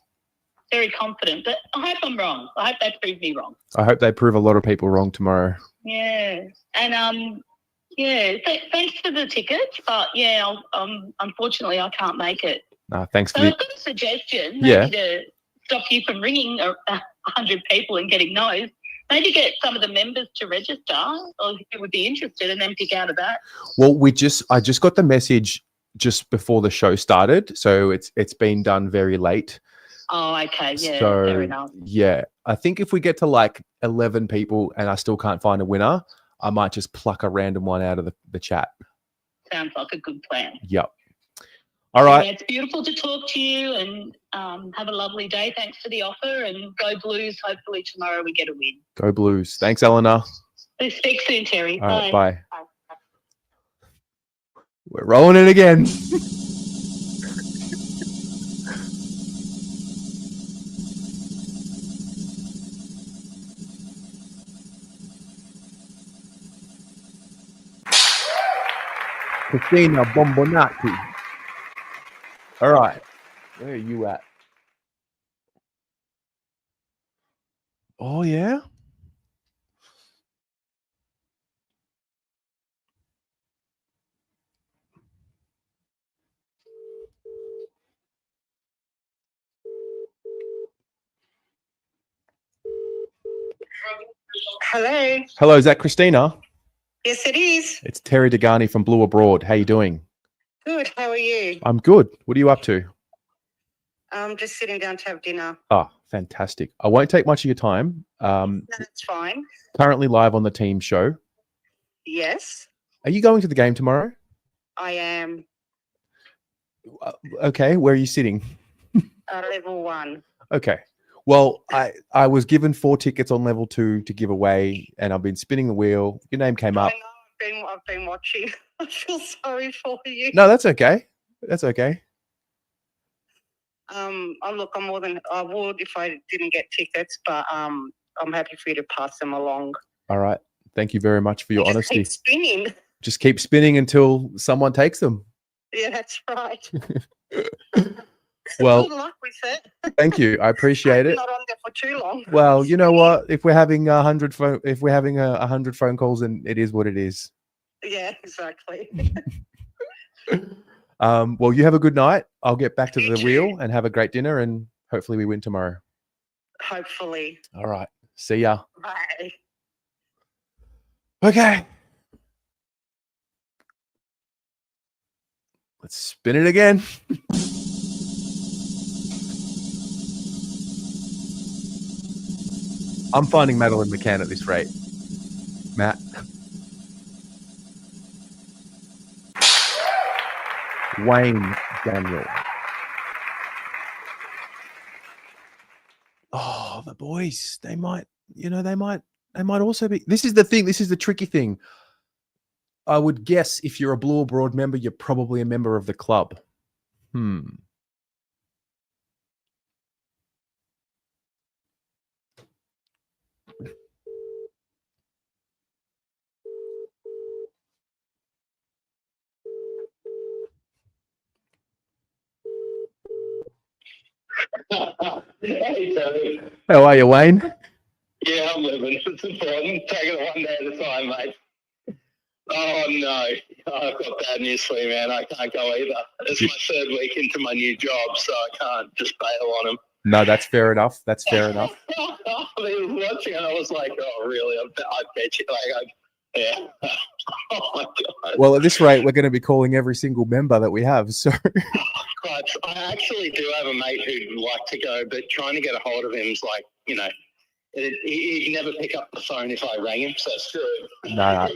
very confident. But I hope I'm wrong. I hope they prove me wrong. I hope they prove a lot of people wrong tomorrow. Yeah. And, thanks for the tickets. But, unfortunately, I can't make it. Thanks for So I've got a suggestion, maybe to stop you from ringing 100 people and getting no's. Maybe get some of the members to register, or who would be interested, and then pick out of that. Well, I just got the message just before the show started, so it's been done very late. Oh, okay, yeah, So, fair enough. yeah, I think if we get to like 11 people and I still can't find a winner, I might just pluck a random one out of the chat. Sounds like a good plan. Yep. All right. Yeah, it's beautiful to talk to you, and have a lovely day. Thanks for the offer, and go Blues. Hopefully tomorrow we get a win. Go Blues. Thanks, Eleanor. Let's speak soon, Terry. All right, Bye. bye. We're rolling it again. Christina Bombonati. All right. Where are you at? Oh, yeah? Hello. Hello, is that Christina? Yes, it is. It's Terry Degani from Blue Abroad. How you doing? Good. How are you? I'm good. What are you up to? I'm just sitting down to have dinner. Oh, fantastic. I won't take much of your time. That's fine. Currently live on the team show. Yes, Are you going to the game tomorrow? I am Okay, where are you sitting? level 1. Okay. Well, I was given 4 tickets on level 2 to give away, and I've been spinning the wheel. Your name came up. I've been watching. I feel sorry for you. No, that's okay. That's okay. Look, I would if I didn't get tickets, but I'm happy for you to pass them along. All right. Thank you very much for your Just honesty. keep spinning. Just keep spinning until someone takes them. Yeah, that's right. Well, Good luck with it. thank you. I appreciate it. Not on there for too long. Well, you know what? If we're having 100 phone calls, then it is what it is. Yeah, exactly. Well, you have a good night. I'll get back to the wheel and have a great dinner, and hopefully we win tomorrow. Hopefully. All right. See ya. Bye. Okay. Let's spin it again. I'm finding Madeline McCann at this rate. Matt. Wayne Daniel. Oh, the boys. They might also be. This is the thing. This is the tricky thing. I would guess if you're a Blue Abroad member, you're probably a member of the club. Hey, Terry. How are you, Wayne? Yeah, I'm living. It's important. Taking it one day at a time, mate. Oh, no. I've got bad news for you, man. I can't go either. It's my third week into my new job, so I can't just bail on him. No, that's fair enough. That's fair enough. I was watching and I was like, oh, really? I bet you. Yeah. Oh, my God. Well, at this rate, we're going to be calling every single member that we have. So But I actually do have a mate who'd like to go, but trying to get a hold of him is like, he'd never pick up the phone if I rang him, so screw it. no,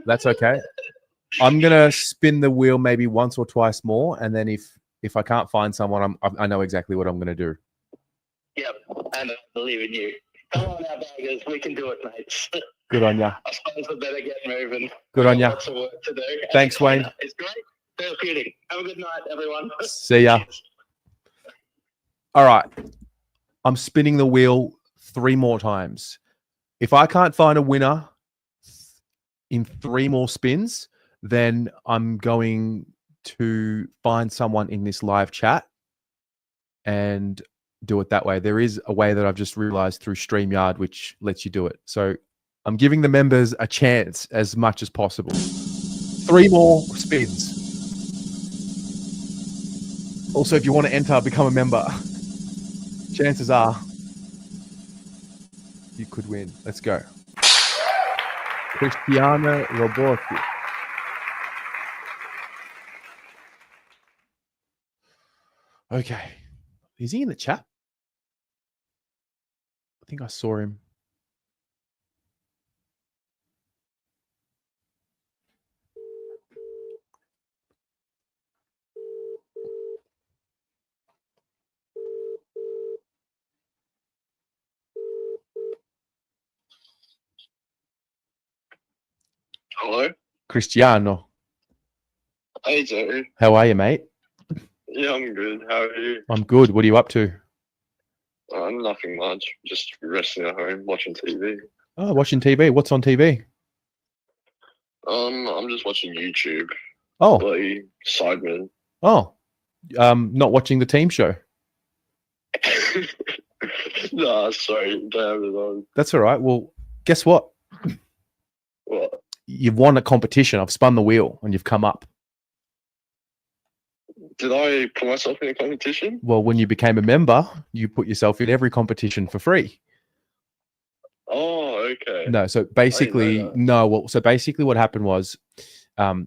that's okay. I'm going to spin the wheel maybe once or twice more. And then if I can't find someone, I know exactly what I'm going to do. Yep, and I believe in you. Come on now, baggers. We can do it, mates. Good on ya. I suppose we better get moving. Good on ya. Lots of work to do. Thanks, Wayne. It's great. Therapeutic. Have a good night, everyone. See ya. All right. I'm spinning the wheel 3 more times. If I can't find a winner in 3 more spins, then I'm going to find someone in this live chat and do it that way. There is a way that I've just realized through StreamYard, which lets you do it. So I'm giving the members a chance as much as possible. 3 more spins. Also, if you want to enter, become a member. Chances are you could win. Let's go. Cristiano Roborti. Okay. Is he in the chat? I think I saw him. Hello? Cristiano. Hey, Joe. How are you, mate? Yeah, I'm good. How are you? I'm good. What are you up to? Nothing much. Just resting at home, watching TV. Oh, watching TV. What's on TV? I'm just watching YouTube. Oh. Bloody Sidemen. Oh. Not watching the team show. Nah, sorry. Don't have it on. That's all right. Well, guess what? What? You've won a competition. I've spun the wheel and you've come up. Did I put myself in a competition? Well, when you became a member, you put yourself in every competition for free. Oh, okay. No, so basically, so basically what happened was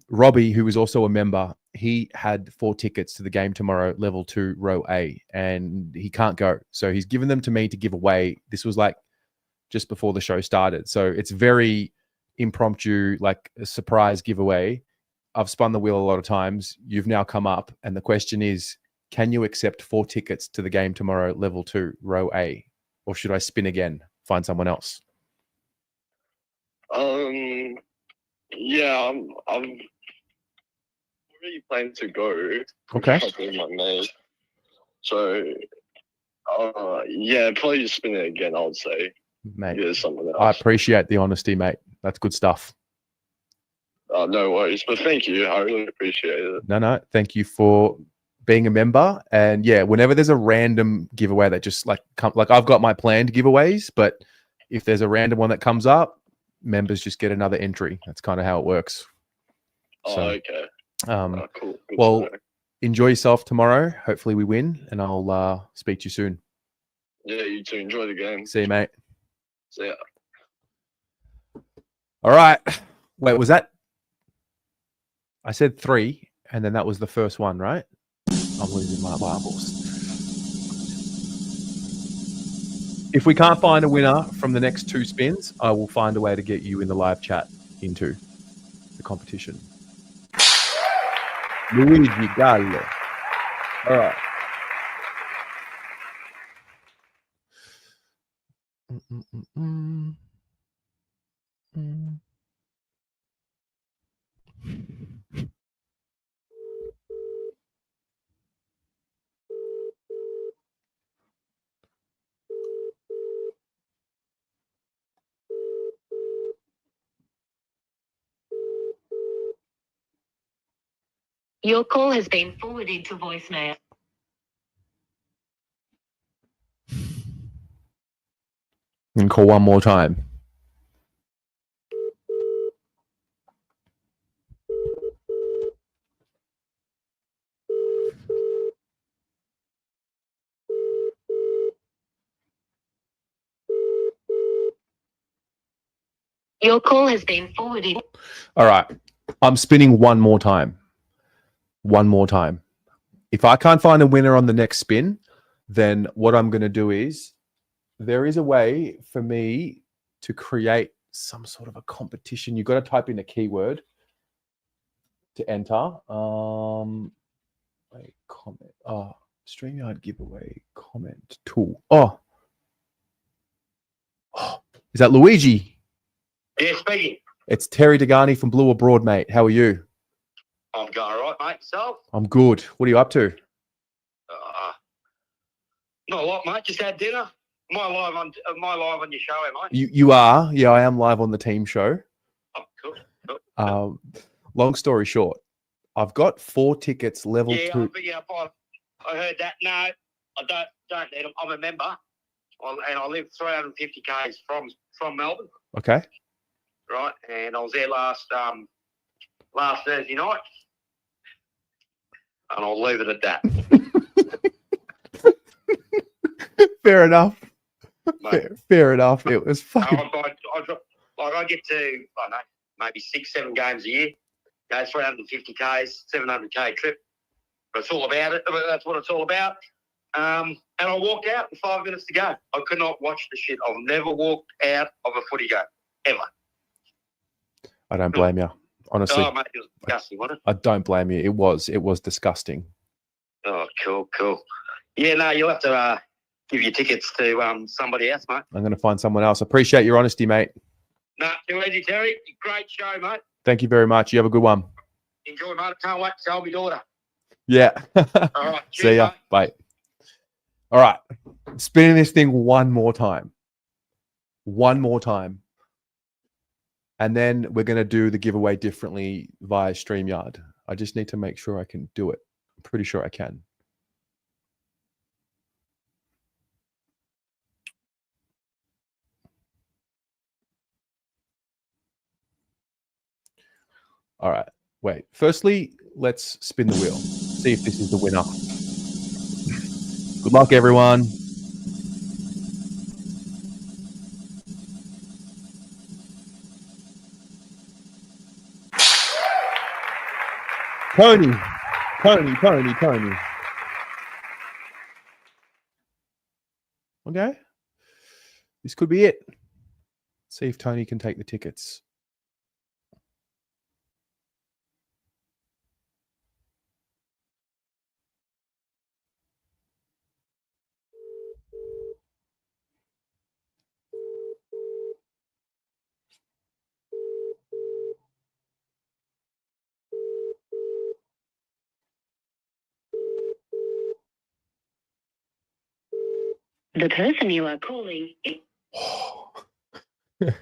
Robbie, who was also a member, he had 4 tickets to the game tomorrow, level 2, row A, and he can't go. So he's given them to me to give away. This was like just before the show started. So it's very impromptu, like a surprise giveaway. I've spun the wheel a lot of times. You've now come up. And the question is, can you accept 4 tickets to the game tomorrow, level 2, row A? Or should I spin again, find someone else? Yeah, I'm already planning to go. Okay. With my mate. So, yeah, probably just spin it again, I would say. Mate, yeah, someone else. I appreciate the honesty, mate. That's good stuff. No worries, but thank you. I really appreciate it. No. Thank you for being a member. And yeah, whenever there's a random giveaway that just like I've got my planned giveaways, but if there's a random one that comes up, members just get another entry. That's kind of how it works. Oh, So, okay. Cool. Good Well, to know. enjoy yourself tomorrow. Hopefully we win, and I'll speak to you soon. Yeah, you too. Enjoy the game. See you, mate. See ya. All right. Wait, was that? I said 3, and then that was the first one, right? I'm losing my marbles. If we can't find a winner from the next 2 spins, I will find a way to get you in the live chat into the competition. Luigi Gallo. All right. Your call has been forwarded to voicemail. And call one more time. Your call has been forwarded. All right. I'm spinning one more time. One more time. If I can't find a winner on the next spin, then what I'm going to do is there is a way for me to create some sort of a competition. You've got to type in a keyword to enter. Wait, comment. Oh, StreamYard giveaway comment tool. Oh, is that Luigi? Yeah, speaking. It's Terry Degani from Blue Abroad, mate. How are you? I'm going all right, mate. Yourself? I'm good. What are you up to? Not a lot, mate. Just had dinner. Am I live on your show, am I? You are? Yeah, I am live on the team show. Oh, cool. Long story short, I've got 4 tickets level 2. I heard that. No, I don't need them. I'm a member, and I live 350 k's from Melbourne. Okay. Right, and I was there last Thursday night, and I'll leave it at that. Fair enough. Fair enough. It was fucking. I get to, I don't know, maybe 6-7 games a year. Go 350 k's, 700k trip. But it's all about it. That's what it's all about. And I walked out with 5 minutes to go. I could not watch the shit. I've never walked out of a footy game ever. I don't blame you. Honestly, Oh, mate, it was disgusting, wasn't it? I don't blame you. It was disgusting. Oh, cool. Yeah, no, you'll have to give your tickets to somebody else, mate. I'm going to find someone else. Appreciate your honesty, mate. No, too easy, Terry. Great show, mate. Thank you very much. You have a good one. Enjoy, mate. Can't wait to tell my daughter. Yeah. All right. See Cheers, ya. mate. Bye. All right. Spinning this thing one more time. One more time. And then we're going to do the giveaway differently via StreamYard. I just need to make sure I can do it. I'm pretty sure I can. All right. Wait. Firstly, let's spin the wheel. See if this is the winner. Good luck, everyone. Tony. Okay. This could be it. See if Tony can take the tickets. The person you are calling. I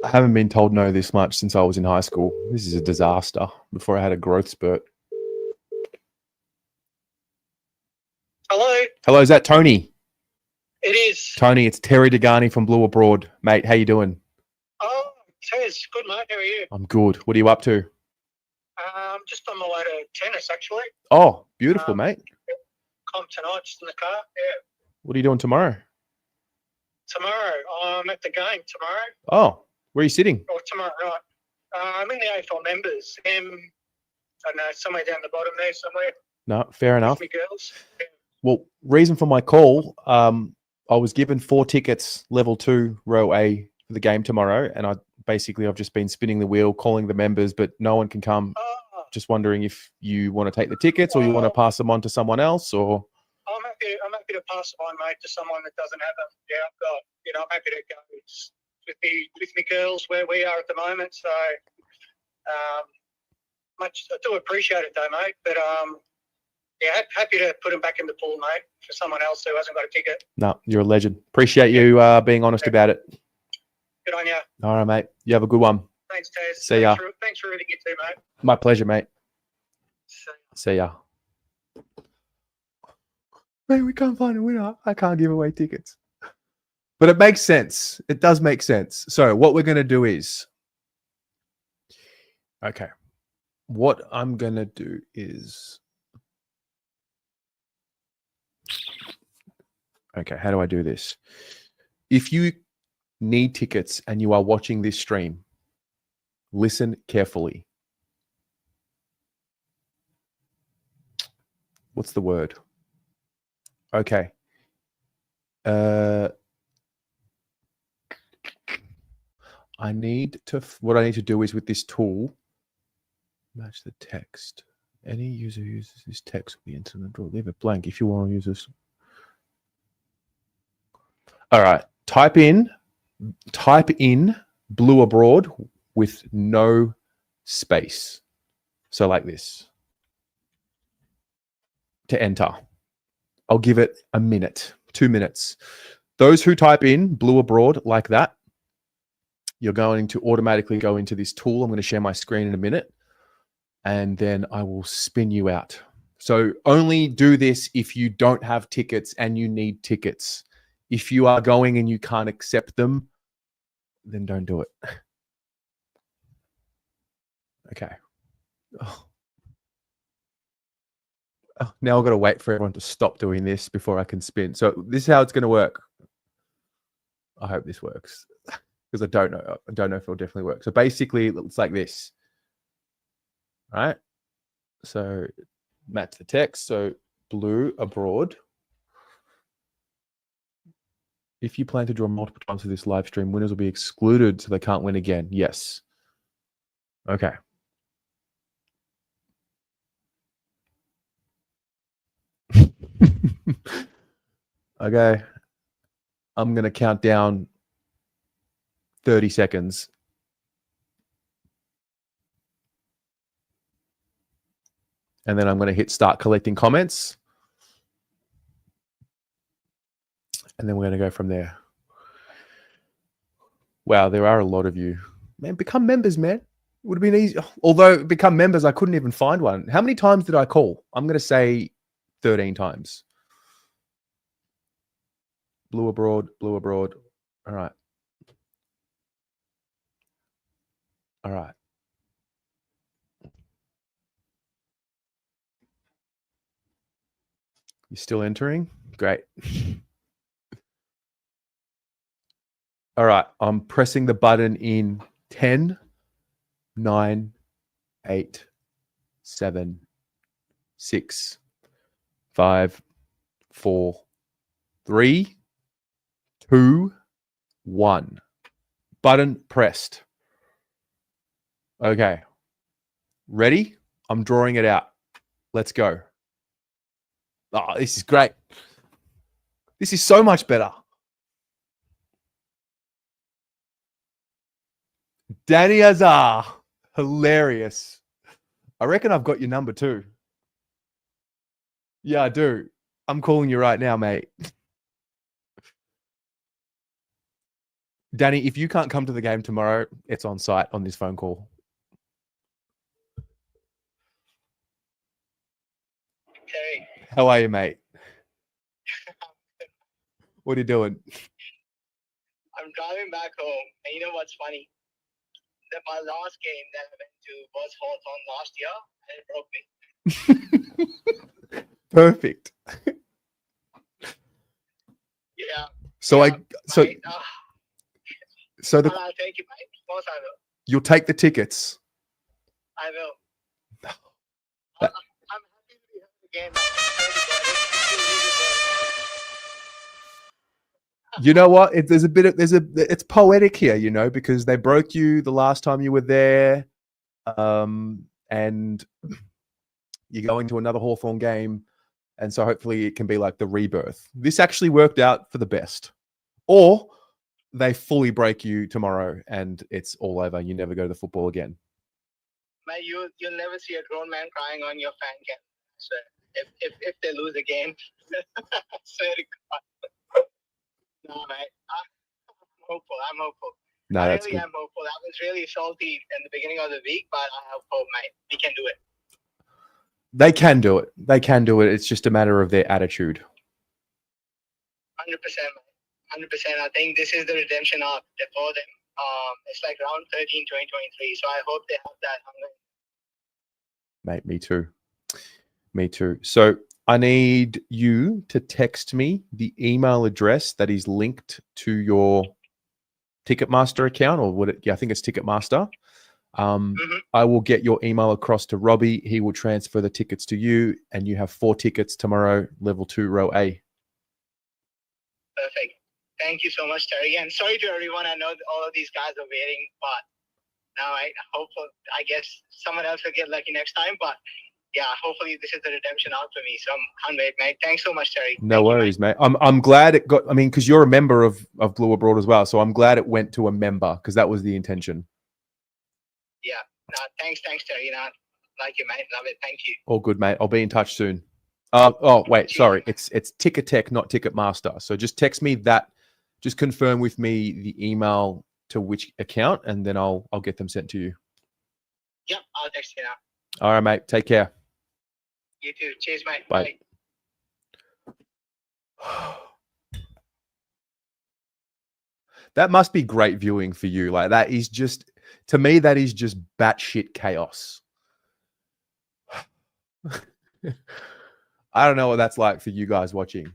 haven't been told no this much since I was in high school. This is a disaster before I had a growth spurt. Hello. Hello, is that Tony? It is. Tony, it's Terry Degani from Blue Abroad. Mate, how you doing? Oh, Tez. Good, mate. How are you? I'm good. What are you up to? Just on my way to tennis, actually. Oh, beautiful, mate. Come tonight, just in the car. Yeah. What are you doing tomorrow? Tomorrow, I'm at the game tomorrow. Oh, where are you sitting? Or tomorrow night. I'm in the AFL members. I don't know, somewhere down the bottom there, somewhere. No, fair enough. With me girls. Well, reason for my call, I was given 4 tickets, level 2, row A, for the game tomorrow, and I've just been spinning the wheel, calling the members, but no one can come. Just wondering if you want to take the tickets or you want to pass them on to someone else, or I'm happy to pass them on, mate, to someone that doesn't have them. Yeah, I'm happy to go with me girls where we are at the moment. So, I do appreciate it though, mate. But yeah, happy to put them back in the pool, mate, for someone else who hasn't got a ticket. no, you're a legend. Appreciate you being honest about it. Good on you. All right, mate. You have a good one. Thanks, Tez. See ya. Thanks for everything you do, mate. My pleasure, mate. See ya. Mate, we can't find a winner. I can't give away tickets. But it makes sense. It does make sense. So what we're going to do is... Okay. What I'm going to do is... Okay, how do I do this? If you need tickets and you are watching this stream, listen carefully. What's the word? Okay. What I need to do is with this tool, match the text. Any user who uses this text will be entered in the draw. Leave it blank if you want to use this. All right. Type in Blue Abroad with no space. So like this. To enter. I'll give it a minute, 2 minutes. Those who type in Blue Abroad like that, you're going to automatically go into this tool. I'm going to share my screen in a minute, and then I will spin you out. So only do this if you don't have tickets and you need tickets. If you are going and you can't accept them, then don't do it. Okay. Oh, now I've got to wait for everyone to stop doing this before I can spin. So this is how it's going to work. I hope this works because I don't know. I don't know if it'll definitely work. So basically, it's like this. All right. So match the text. So Blue Abroad. If you plan to draw multiple times for this live stream, winners will be excluded so they can't win again. Yes. Okay. Okay. I'm going to count down 30 seconds. And then I'm going to hit start collecting comments. And then we're going to go from there. Wow, there are a lot of you. Man, become members, man. Would have been easy. Although become members, I couldn't even find one. How many times did I call? I'm going to say 13 times. Blue Abroad, Blue Abroad. All right. All right. You still entering? Great. All right. I'm pressing the button in 10, 9, 8, 7, 6, 5, 4, 3, 2, 1. Button pressed. Okay. Ready? I'm drawing it out. Let's go. Oh, this is great. This is so much better. Danny Azar. Hilarious. I reckon I've got your number too. Yeah, I do. I'm calling you right now, mate. Danny, if you can't come to the game tomorrow, it's on site on this phone call. Hey. How are you, mate? What are you doing? I'm driving back home, and you know what's funny? That my last game that I went to was Hawthorn last year, and it broke me. Perfect. Yeah. So Mate, so but I'll take it, mate. Of course I will. you'll take the tickets. I will. That- I'm happy to be here again. You know what? It's poetic here, you know, because they broke you the last time you were there, and you're going to another Hawthorn game, and so hopefully it can be like the rebirth. This actually worked out for the best, or they fully break you tomorrow and it's all over. You never go to the football again. Mate, you'll never see a grown man crying on your fan cam. So if they lose a game, I swear to God. No, mate. I'm hopeful. No, I that's really good. am hopeful. I was really salty in the beginning of the week, but I have hope, mate. We can do it. They can do it. They can do it. It's just a matter of their attitude. 100%, 100%. I think this is the redemption arc for them. It's like round 13, 2023. So I hope they have that hunger. Mate, me too. Me too. So I need you to text me the email address that is linked to your Ticketmaster account, or would it? Yeah, I think it's Ticketmaster. I will get your email across to Robbie. He will transfer the tickets to you, and you have 4 tickets tomorrow, level 2, row A. Perfect. Thank you so much, Terry. And sorry to everyone. I know all of these guys are waiting, but now I guess someone else will get lucky next time. But yeah, hopefully this is the redemption out for me. So I can't wait, mate. Thanks so much, Terry. No worries, mate. I'm glad it got. I mean, because you're a member of Blue Abroad as well, so I'm glad it went to a member because that was the intention. Yeah. Thanks, Terry. Like you, mate. Love it. Thank you. All good, mate. I'll be in touch soon. Wait, sorry. It's Ticketek, not Ticketmaster. So just text me that. Just confirm with me the email to which account, and then I'll get them sent to you. Yep, I'll text you now. All right, mate. Take care. You too. Cheers, mate. Bye. That must be great viewing for you. Like that is just, to me, that is just batshit chaos. I don't know what that's like for you guys watching.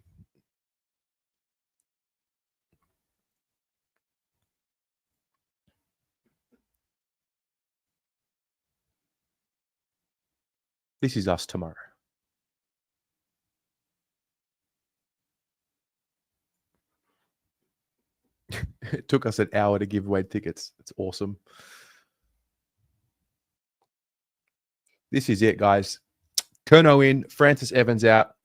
This is us tomorrow. It took us an hour to give away tickets. It's awesome. This is it, guys. Kerno in, Francis Evans out,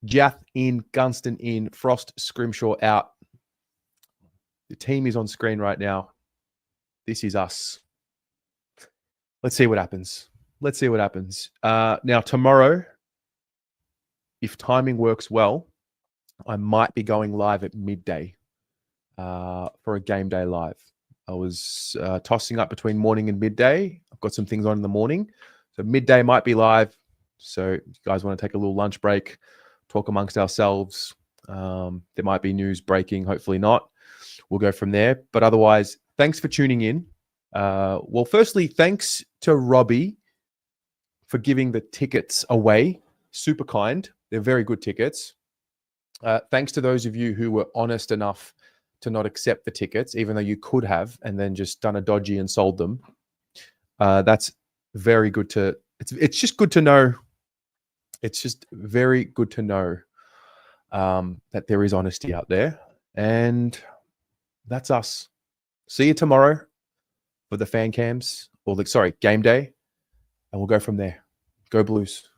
Jath in, Gunston in, Frost Scrimshaw out. The team is on screen right now. This is us. Let's see what happens. Let's see what happens. Now, tomorrow, if timing works well, I might be going live at midday for a game day live. I was tossing up between morning and midday. I've got some things on in the morning. So midday might be live. So if you guys want to take a little lunch break, talk amongst ourselves. There might be news breaking, hopefully not. We'll go from there. But otherwise, thanks for tuning in. Well, firstly, thanks to Robbie for giving the tickets away. Super kind. They're very good tickets. Thanks to those of you who were honest enough to not accept the tickets, even though you could have, and then just done a dodgy and sold them. That's very good to, it's just good to know. It's just very good to know that there is honesty out there. And that's us. See you tomorrow for the fan cams, or game day. And we'll go from there. Go Blues.